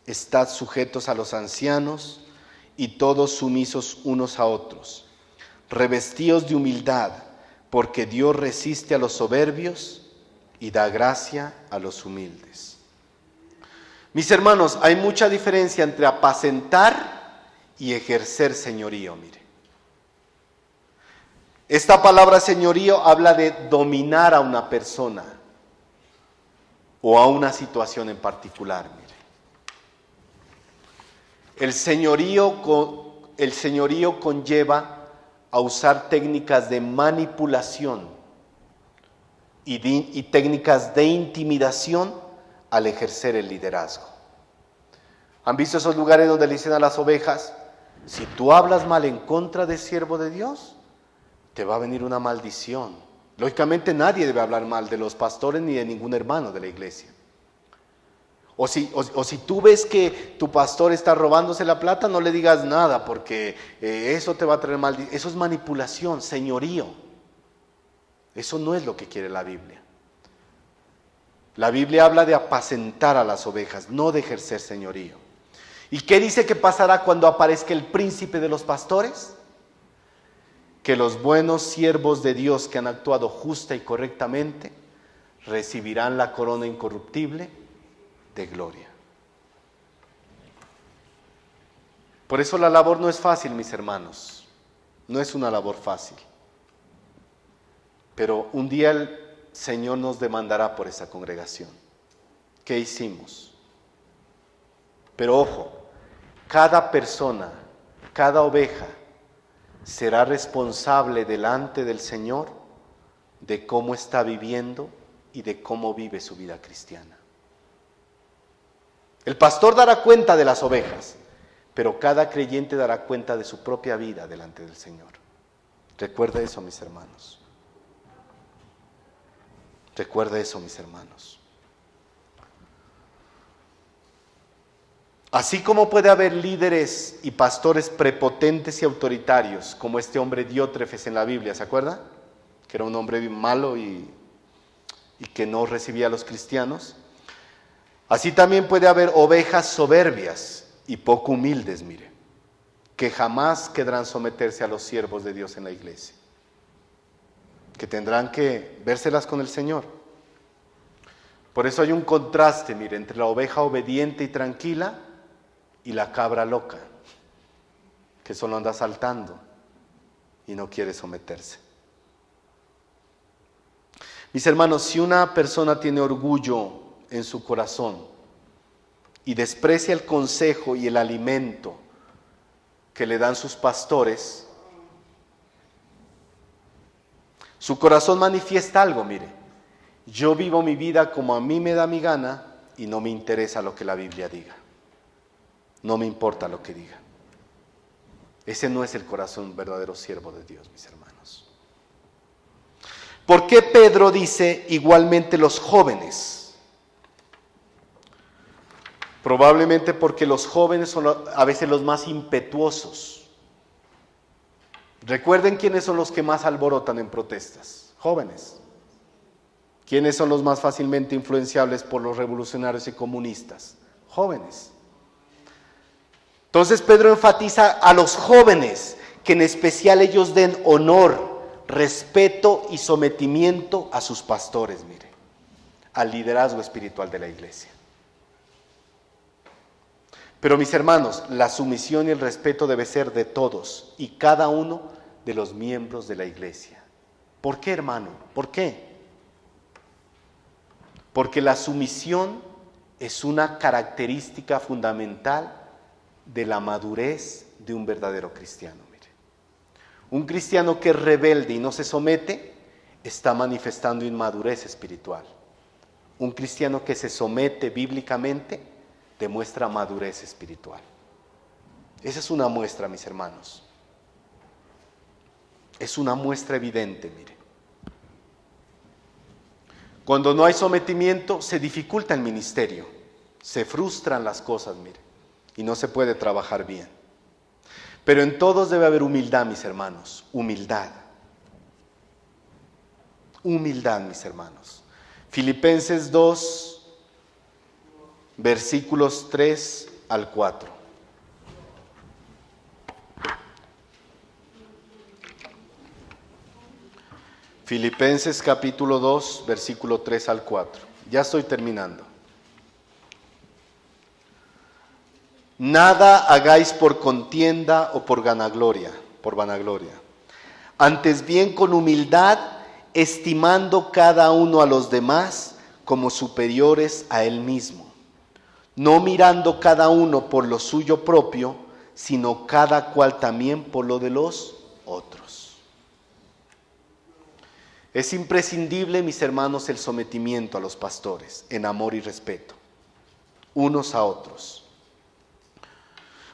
estad sujetos a los ancianos y todos sumisos unos a otros. Revestíos de humildad, porque Dios resiste a los soberbios y da gracia a los humildes. Mis hermanos, hay mucha diferencia entre apacentar y ejercer señorío, mire. Esta palabra señorío habla de dominar a una persona o a una situación en particular, mire. El señorío conlleva a usar técnicas de manipulación y técnicas de intimidación al ejercer el liderazgo. ¿Han visto esos lugares donde le dicen a las ovejas, si tú hablas mal en contra del siervo de Dios, te va a venir una maldición? Lógicamente nadie debe hablar mal de los pastores ni de ningún hermano de la iglesia. O si tú ves que tu pastor está robándose la plata, no le digas nada porque eso te va a traer maldición. Eso es manipulación, señorío. Eso no es lo que quiere la Biblia. La Biblia habla de apacentar a las ovejas, no de ejercer señorío. ¿Y qué dice que pasará cuando aparezca el príncipe de los pastores? Que los buenos siervos de Dios que han actuado justa y correctamente recibirán la corona incorruptible de gloria. Por eso la labor no es fácil, mis hermanos. No es una labor fácil. Pero un día el Señor nos demandará por esa congregación. ¿Qué hicimos? Pero ojo, cada persona, cada oveja será responsable delante del Señor de cómo está viviendo y de cómo vive su vida cristiana. El pastor dará cuenta de las ovejas, pero cada creyente dará cuenta de su propia vida delante del Señor. Recuerda eso, mis hermanos. Recuerda eso, mis hermanos. Así como puede haber líderes y pastores prepotentes y autoritarios, como este hombre Diótrefes en la Biblia, ¿se acuerda? Que era un hombre malo y que no recibía a los cristianos. Así también puede haber ovejas soberbias y poco humildes, mire, que jamás querrán someterse a los siervos de Dios en la iglesia, que tendrán que vérselas con el Señor. Por eso hay un contraste, mire, entre la oveja obediente y tranquila y la cabra loca, que solo anda saltando y no quiere someterse. Mis hermanos, si una persona tiene orgullo en su corazón y desprecia el consejo y el alimento que le dan sus pastores, su corazón manifiesta algo, mire, yo vivo mi vida como a mí me da mi gana y no me interesa lo que la Biblia diga, no me importa lo que diga. Ese no es el corazón verdadero siervo de Dios, mis hermanos. ¿Por qué Pedro dice igualmente los jóvenes? Probablemente porque los jóvenes son a veces los más impetuosos. Recuerden quiénes son los que más alborotan en protestas. Jóvenes. ¿Quiénes son los más fácilmente influenciables por los revolucionarios y comunistas? Jóvenes. Entonces Pedro enfatiza a los jóvenes, que en especial ellos den honor, respeto y sometimiento a sus pastores, mire, al liderazgo espiritual de la iglesia. Pero mis hermanos, la sumisión y el respeto debe ser de todos y cada uno de los miembros de la iglesia. ¿Por qué, hermano? ¿Por qué? Porque la sumisión es una característica fundamental de la madurez de un verdadero cristiano. Mire, un cristiano que es rebelde y no se somete está manifestando inmadurez espiritual. Un cristiano que se somete bíblicamente demuestra madurez espiritual. Esa es una muestra, mis hermanos. Es una muestra evidente, mire. Cuando no hay sometimiento, se dificulta el ministerio, se frustran las cosas, mire, y no se puede trabajar bien. Pero en todos debe haber humildad, mis hermanos, humildad. Humildad, mis hermanos. Filipenses 2, versículos 3 al 4. Filipenses capítulo 2, versículo 3 al 4. Ya estoy terminando. Nada hagáis por contienda o por vanagloria. Antes bien con humildad, estimando cada uno a los demás como superiores a él mismo, no mirando cada uno por lo suyo propio, sino cada cual también por lo de los otros. Es imprescindible, mis hermanos, el sometimiento a los pastores en amor y respeto, unos a otros.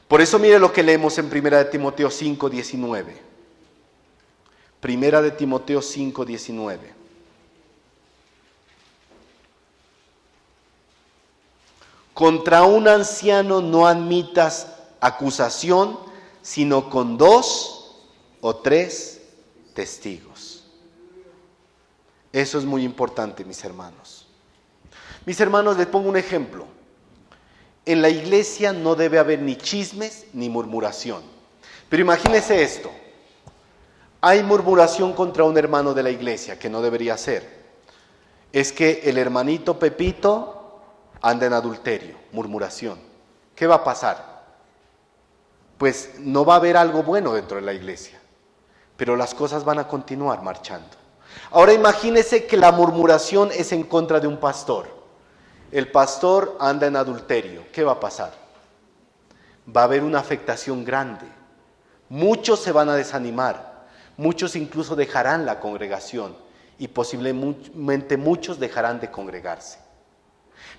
Por eso mire lo que leemos en 1 de Timoteo 5, 19. 1 de Timoteo 5, 19. Contra un anciano no admitas acusación, sino con 2 o 3 testigos. Eso es muy importante, mis hermanos. Mis hermanos, les pongo un ejemplo. En la iglesia no debe haber ni chismes ni murmuración. Pero imagínese esto. Hay murmuración contra un hermano de la iglesia, que no debería ser. Es que el hermanito Pepito anda en adulterio, murmuración. ¿Qué va a pasar? Pues no va a haber algo bueno dentro de la iglesia, pero las cosas van a continuar marchando. Ahora imagínese que la murmuración es en contra de un pastor. El pastor anda en adulterio. ¿Qué va a pasar? Va a haber una afectación grande. Muchos se van a desanimar. Muchos incluso dejarán la congregación y posiblemente muchos dejarán de congregarse.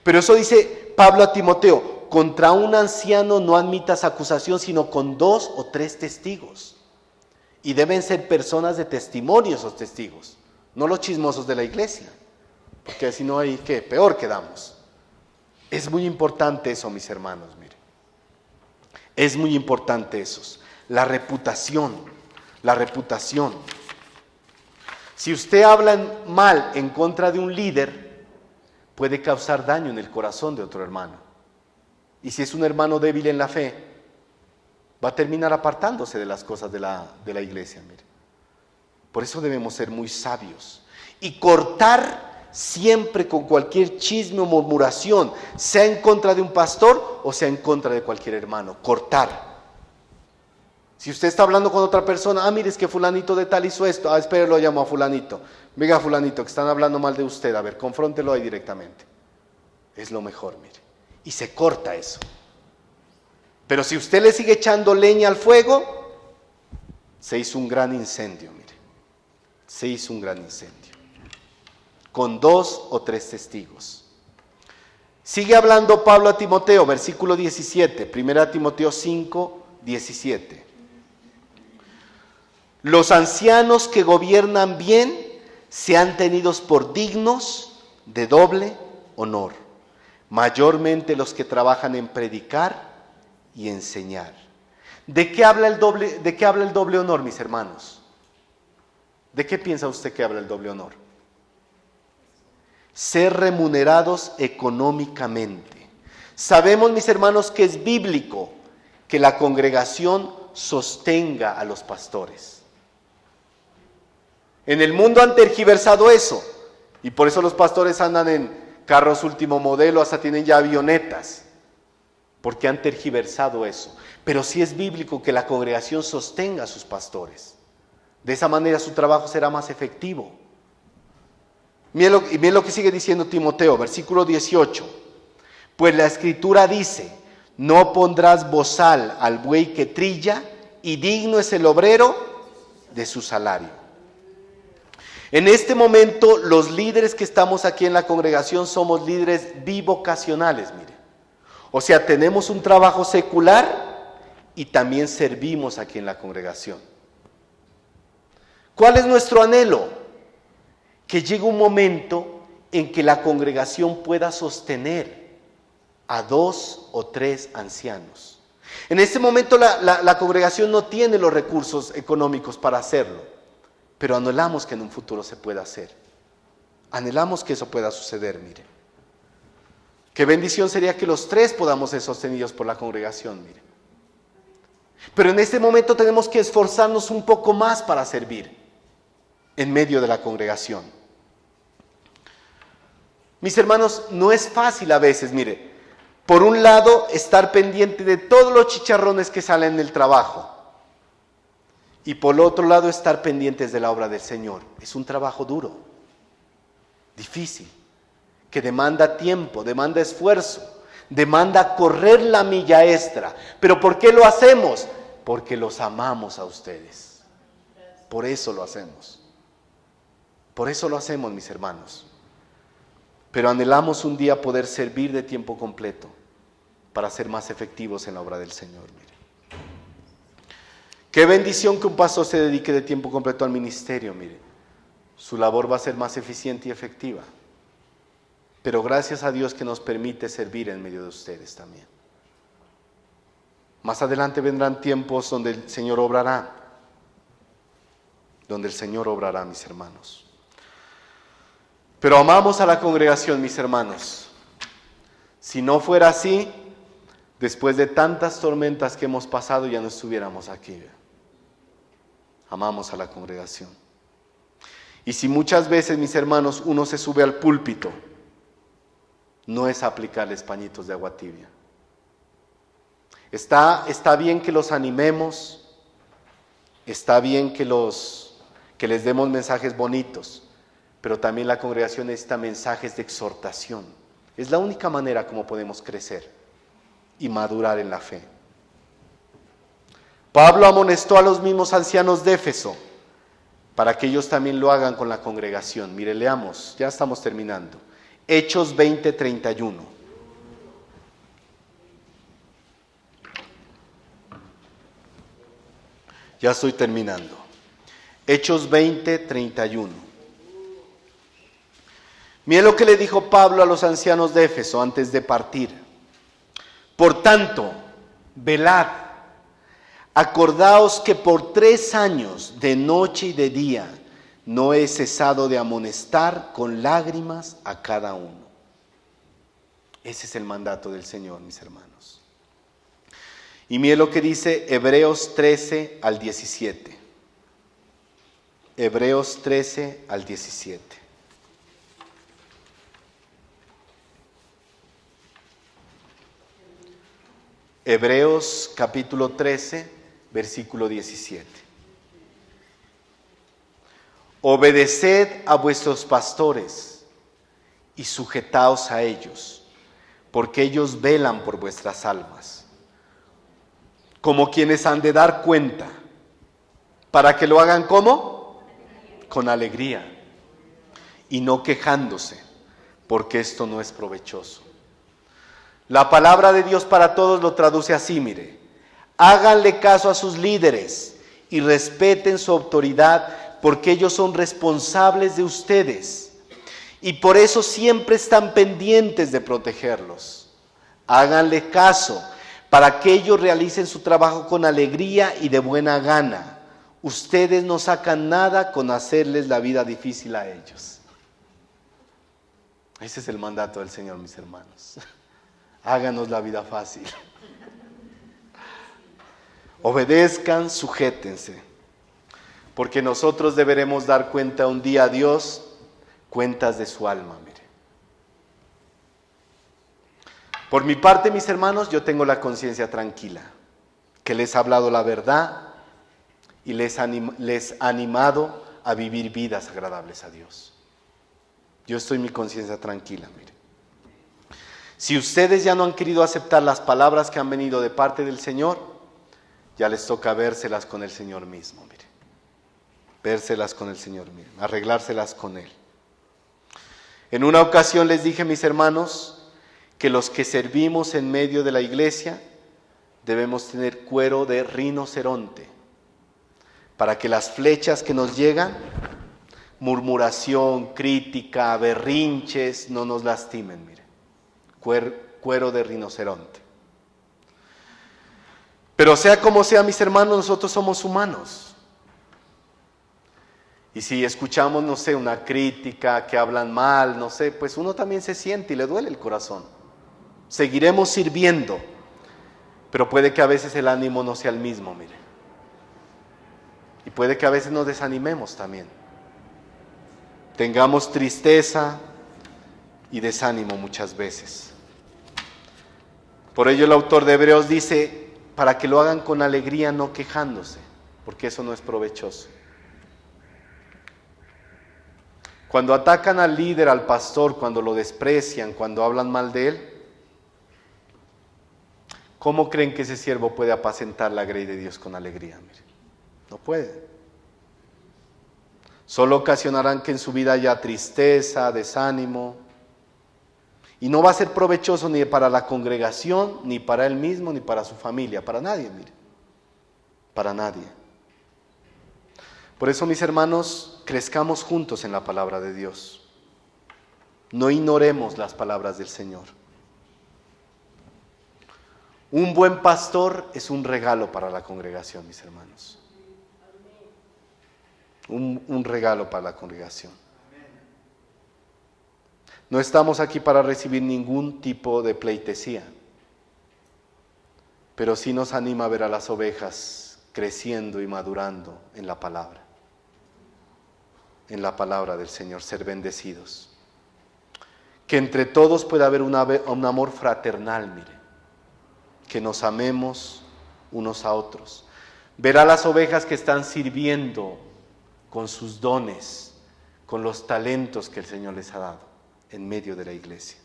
Pero eso dice Pablo a Timoteo: contra un anciano no admitas acusación, sino con 2 o 3 testigos. Y deben ser personas de testimonio esos testigos, no los chismosos de la iglesia, porque si no hay ¿qué? Peor quedamos. Es muy importante eso, mis hermanos, mire. Es muy importante eso. La reputación. Si usted habla mal en contra de un líder, puede causar daño en el corazón de otro hermano. Y si es un hermano débil en la fe, va a terminar apartándose de las cosas de la iglesia, mire. Por eso debemos ser muy sabios y cortar siempre con cualquier chisme o murmuración, sea en contra de un pastor o sea en contra de cualquier hermano. Cortar. Si usted está hablando con otra persona, mire, es que fulanito de tal hizo esto, espere, lo llamo a fulanito. Venga, fulanito, que están hablando mal de usted, a ver, confróntelo ahí directamente. Es lo mejor, mire. Y se corta eso. Pero si usted le sigue echando leña al fuego, se hizo un gran incendio, mire. Se hizo un gran incendio. Con 2 o 3 testigos. Sigue hablando Pablo a Timoteo, versículo 17, 1 Timoteo 5, 17. Los ancianos que gobiernan bien sean tenidos por dignos de doble honor, mayormente los que trabajan en predicar y enseñar. ¿De qué habla el doble honor, mis hermanos? ¿De qué piensa usted que habla el doble honor? Ser remunerados económicamente. Sabemos, mis hermanos, que es bíblico que la congregación sostenga a los pastores. En el mundo han tergiversado eso, y por eso los pastores andan en carros último modelo, hasta tienen ya avionetas, porque han tergiversado eso. Pero sí es bíblico que la congregación sostenga a sus pastores. De esa manera su trabajo será más efectivo. Miren lo que sigue diciendo Timoteo, versículo 18. Pues la Escritura dice: no pondrás bozal al buey que trilla, y digno es el obrero de su salario. En este momento, los líderes que estamos aquí en la congregación somos líderes bivocacionales, mire. O sea, tenemos un trabajo secular y también servimos aquí en la congregación. ¿Cuál es nuestro anhelo? Que llegue un momento en que la congregación pueda sostener a 2 o 3 ancianos. En este momento la congregación no tiene los recursos económicos para hacerlo, pero anhelamos que en un futuro se pueda hacer. Anhelamos que eso pueda suceder, mire. Qué bendición sería que los 3 podamos ser sostenidos por la congregación, mire. Pero en este momento tenemos que esforzarnos un poco más para servir. en medio de la congregación. Mis hermanos, no es fácil a veces, mire, por un lado estar pendiente de todos los chicharrones que salen del trabajo y por otro lado estar pendientes de la obra del Señor. Es un trabajo duro, difícil, que demanda tiempo, demanda esfuerzo, demanda correr la milla extra. ¿Pero por qué lo hacemos? Porque los amamos a ustedes. Por eso lo hacemos. Por eso lo hacemos, mis hermanos. Pero anhelamos un día poder servir de tiempo completo para ser más efectivos en la obra del Señor. Mire. Qué bendición que un pastor se dedique de tiempo completo al ministerio, mire. Su labor va a ser más eficiente y efectiva. Pero gracias a Dios que nos permite servir en medio de ustedes también. Más adelante vendrán tiempos donde el Señor obrará. Donde el Señor obrará, mis hermanos. Pero amamos a la congregación, mis hermanos. Si no fuera así, después de tantas tormentas que hemos pasado, ya no estuviéramos aquí. Amamos a la congregación. Y si muchas veces, mis hermanos, uno se sube al púlpito, no es aplicarles pañitos de agua tibia. Está bien que los animemos, está bien que les demos mensajes bonitos, pero también la congregación necesita mensajes de exhortación. Es la única manera como podemos crecer y madurar en la fe. Pablo amonestó a los mismos ancianos de Éfeso para que ellos también lo hagan con la congregación. Mire, leamos, ya estamos terminando. Hechos 20:31. Ya estoy terminando. Hechos 20:31. Mire lo que le dijo Pablo a los ancianos de Éfeso antes de partir. Por tanto, velad, acordaos que por 3 años, de noche y de día, no he cesado de amonestar con lágrimas a cada uno. Ese es el mandato del Señor, mis hermanos. Y mire lo que dice Hebreos 13 al 17. Hebreos 13 al 17. Hebreos capítulo 13, versículo 17. Obedeced a vuestros pastores y sujetaos a ellos, porque ellos velan por vuestras almas, como quienes han de dar cuenta, para que lo hagan ¿cómo? Con alegría y no quejándose, porque esto no es provechoso. La palabra de Dios para todos lo traduce así, mire. Háganle caso a sus líderes y respeten su autoridad, porque ellos son responsables de ustedes y por eso siempre están pendientes de protegerlos. Háganle caso para que ellos realicen su trabajo con alegría y de buena gana. Ustedes no sacan nada con hacerles la vida difícil a ellos. Ese es el mandato del Señor, mis hermanos. Háganos la vida fácil. Obedezcan, sujétense, porque nosotros deberemos dar cuenta un día a Dios, cuentas de su alma, mire. Por mi parte, mis hermanos, yo tengo la conciencia tranquila, que les he hablado la verdad y les he animado a vivir vidas agradables a Dios. Yo estoy mi conciencia tranquila, mire. Si ustedes ya no han querido aceptar las palabras que han venido de parte del Señor, ya les toca vérselas con el Señor mismo, mire. Vérselas con el Señor mismo, arreglárselas con Él. En una ocasión les dije, mis hermanos, que los que servimos en medio de la iglesia debemos tener cuero de rinoceronte, para que las flechas que nos llegan, murmuración, crítica, berrinches, no nos lastimen, mire. Cuero de rinoceronte. Pero sea como sea, mis hermanos, nosotros somos humanos. Y si escuchamos, no sé, una crítica, que hablan mal, no sé, pues uno también se siente y le duele el corazón. Seguiremos sirviendo, pero puede que a veces el ánimo no sea el mismo, mire. Y puede que a veces nos desanimemos también. tengamos tristeza y desánimo muchas veces. Por ello el autor de Hebreos dice, para que lo hagan con alegría, no quejándose, porque eso no es provechoso. Cuando atacan al líder, al pastor, cuando lo desprecian, cuando hablan mal de él, ¿cómo creen que ese siervo puede apacentar la grey de Dios con alegría? Mire, no puede. Solo ocasionarán que en su vida haya tristeza, desánimo, y no va a ser provechoso ni para la congregación, ni para él mismo, ni para su familia, para nadie, mire, para nadie. Por eso, mis hermanos, crezcamos juntos en la palabra de Dios. No ignoremos las palabras del Señor. Un buen pastor es un regalo para la congregación, mis hermanos. Un regalo para la congregación. No estamos aquí para recibir ningún tipo de pleitesía, pero sí nos anima a ver a las ovejas creciendo y madurando en la palabra del Señor, ser bendecidos. Que entre todos pueda haber un amor fraternal, mire, que nos amemos unos a otros. Ver a las ovejas que están sirviendo con sus dones, con los talentos que el Señor les ha dado en medio de la iglesia.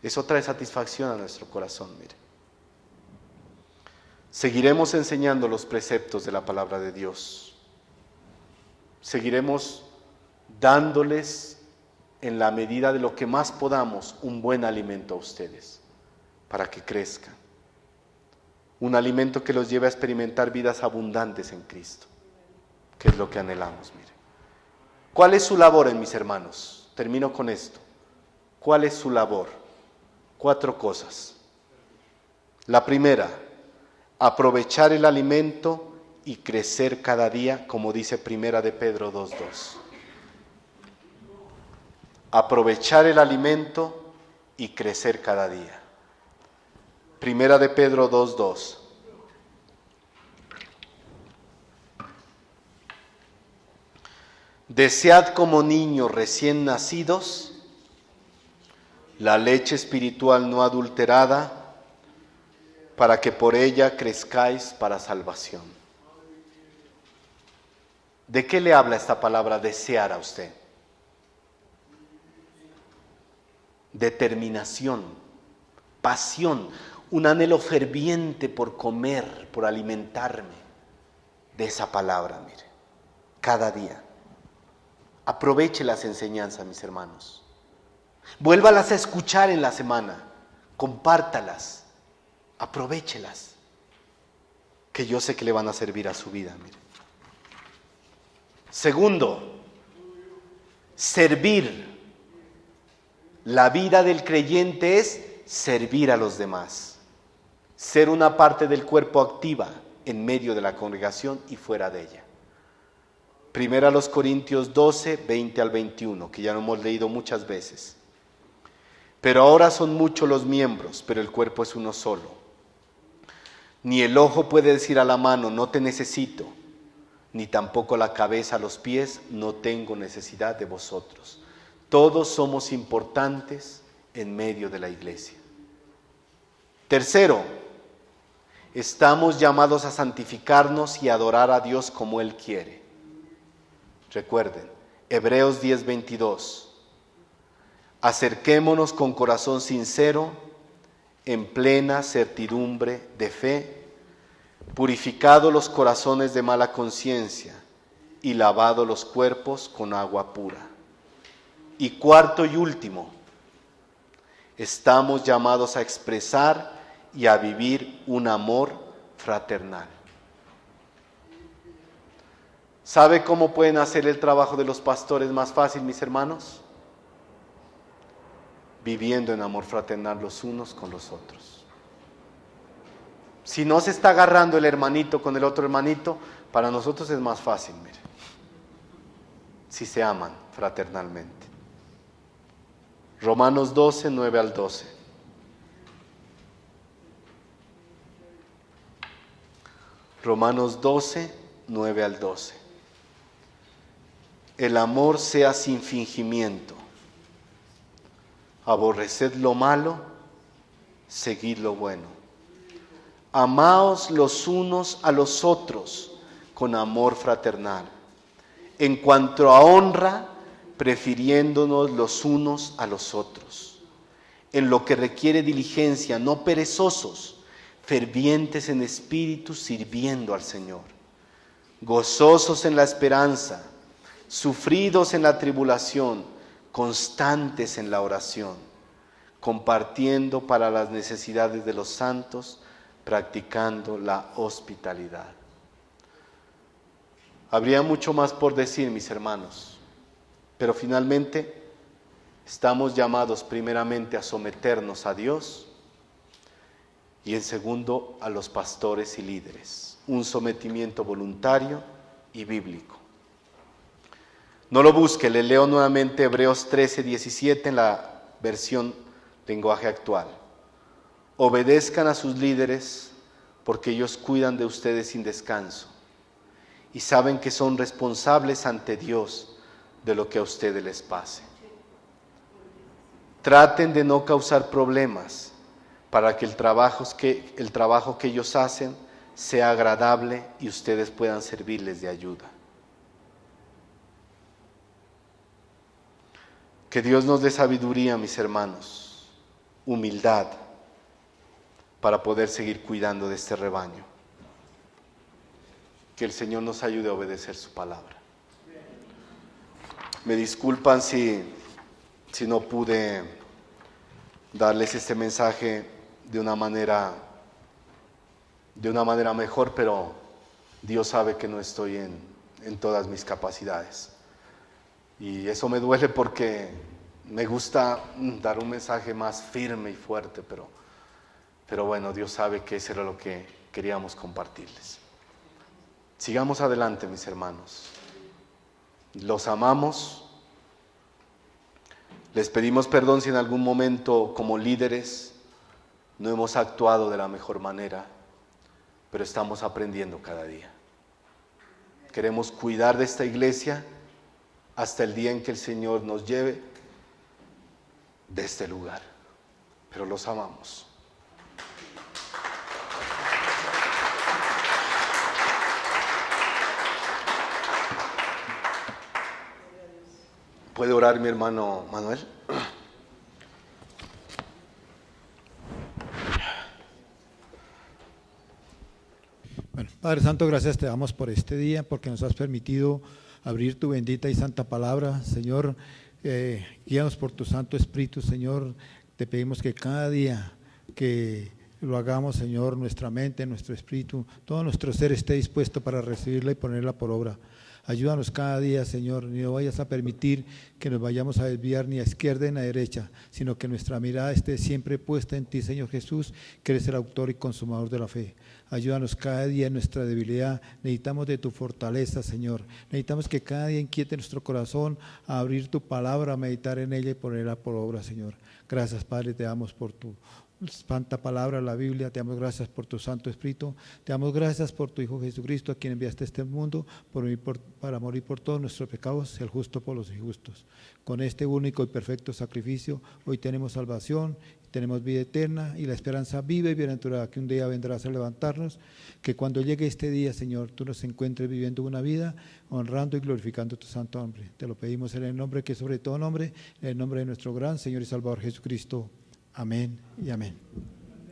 Eso trae satisfacción a nuestro corazón, mire. Seguiremos enseñando los preceptos de la palabra de Dios. Seguiremos dándoles en la medida de lo que más podamos un buen alimento a ustedes para que crezcan. Un alimento que los lleve a experimentar vidas abundantes en Cristo, que es lo que anhelamos, mire. ¿Cuál es su labor en mis hermanos? Termino con esto. ¿Cuál es su labor? 4 cosas. La primera, aprovechar el alimento y crecer cada día, como dice Primera de Pedro 2:2. Aprovechar el alimento y crecer cada día. Primera de Pedro 2:2. Desead como niños recién nacidos la leche espiritual no adulterada, para que por ella crezcáis para salvación. ¿De qué le habla esta palabra desear a usted? Determinación, pasión, un anhelo ferviente por comer, por alimentarme de esa palabra, mire, cada día. Aproveche las enseñanzas, mis hermanos. Vuélvalas a escuchar en la semana, compártalas, aprovéchelas, que yo sé que le van a servir a su vida, mire. Segundo, servir. La vida del creyente es servir a los demás, ser una parte del cuerpo activa en medio de la congregación y fuera de ella. Primera a los Corintios 12, 20 al 21, que ya lo hemos leído muchas veces. Pero ahora son muchos los miembros, pero el cuerpo es uno solo. Ni el ojo puede decir a la mano, no te necesito, ni tampoco la cabeza a los pies, no tengo necesidad de vosotros. Todos somos importantes en medio de la iglesia. Tercero, estamos llamados a santificarnos y adorar a Dios como Él quiere. Recuerden, Hebreos 10:22. Acerquémonos con corazón sincero, en plena certidumbre de fe, purificado los corazones de mala conciencia y lavado los cuerpos con agua pura. Y cuarto y último, estamos llamados a expresar y a vivir un amor fraternal. ¿Sabe cómo pueden hacer el trabajo de los pastores más fácil, mis hermanos? Viviendo en amor fraternal los unos con los otros. Si no se está agarrando el hermanito con el otro hermanito, para nosotros es más fácil, mire. Si se aman fraternalmente. Romanos 12, 9 al 12. Romanos 12, 9 al 12. el amor sea sin fingimiento. Aborreced lo malo, seguid lo bueno. Amaos los unos a los otros con amor fraternal. En cuanto a honra, prefiriéndonos los unos a los otros. En lo que requiere diligencia, no perezosos, fervientes en espíritu, sirviendo al Señor. Gozosos en la esperanza, sufridos en la tribulación, constantes en la oración, compartiendo para las necesidades de los santos, practicando la hospitalidad. Habría mucho más por decir, mis hermanos, pero finalmente estamos llamados primeramente a someternos a Dios y en segundo a los pastores y líderes. Un sometimiento voluntario y bíblico. No lo busque, le leo nuevamente Hebreos 13:17 en la versión lenguaje actual. Obedezcan a sus líderes porque ellos cuidan de ustedes sin descanso y saben que son responsables ante Dios de lo que a ustedes les pase. Traten de no causar problemas para que el trabajo que ellos hacen sea agradable y ustedes puedan servirles de ayuda. Que Dios nos dé sabiduría, mis hermanos, humildad, para poder seguir cuidando de este rebaño. Que el Señor nos ayude a obedecer su palabra. Me disculpan si no pude darles este mensaje de una manera mejor, pero Dios sabe que no estoy en todas mis capacidades. Y eso me duele porque me gusta dar un mensaje más firme y fuerte, pero bueno, Dios sabe que eso era lo que queríamos compartirles. Sigamos adelante, mis hermanos. Los amamos. Les pedimos perdón si en algún momento como líderes no hemos actuado de la mejor manera, pero estamos aprendiendo cada día. Queremos cuidar de esta iglesia hasta el día en que el Señor nos lleve de este lugar, pero los amamos. ¿Puede orar mi hermano Manuel? Bueno, Padre Santo, gracias te damos por este día, porque nos has permitido abrir tu bendita y santa palabra. Señor, guíanos por tu Santo Espíritu, Señor. Te pedimos que cada día que lo hagamos, Señor, nuestra mente, nuestro espíritu, todo nuestro ser esté dispuesto para recibirla y ponerla por obra. Ayúdanos cada día, Señor, ni no vayas a permitir que nos vayamos a desviar ni a izquierda ni a derecha, sino que nuestra mirada esté siempre puesta en ti, Señor Jesús, que eres el autor y consumador de la fe. Ayúdanos cada día en nuestra debilidad, necesitamos de tu fortaleza, Señor. Necesitamos que cada día inquiete nuestro corazón a abrir tu palabra, a meditar en ella y ponerla por obra, Señor. Gracias, Padre, te damos por tu santa palabra, la Biblia. Te damos gracias por tu Santo Espíritu. Te damos gracias por tu Hijo Jesucristo, a quien enviaste a este mundo para morir por todos nuestros pecados, el justo por los injustos. Con este único y perfecto sacrificio, hoy tenemos salvación, tenemos vida eterna y la esperanza viva y bienaventurada que un día vendrás a levantarnos. Que cuando llegue este día, Señor, tú nos encuentres viviendo una vida honrando y glorificando tu santo nombre. Te lo pedimos en el nombre que es sobre todo nombre, en el nombre de nuestro gran Señor y Salvador Jesucristo. Amén y amén.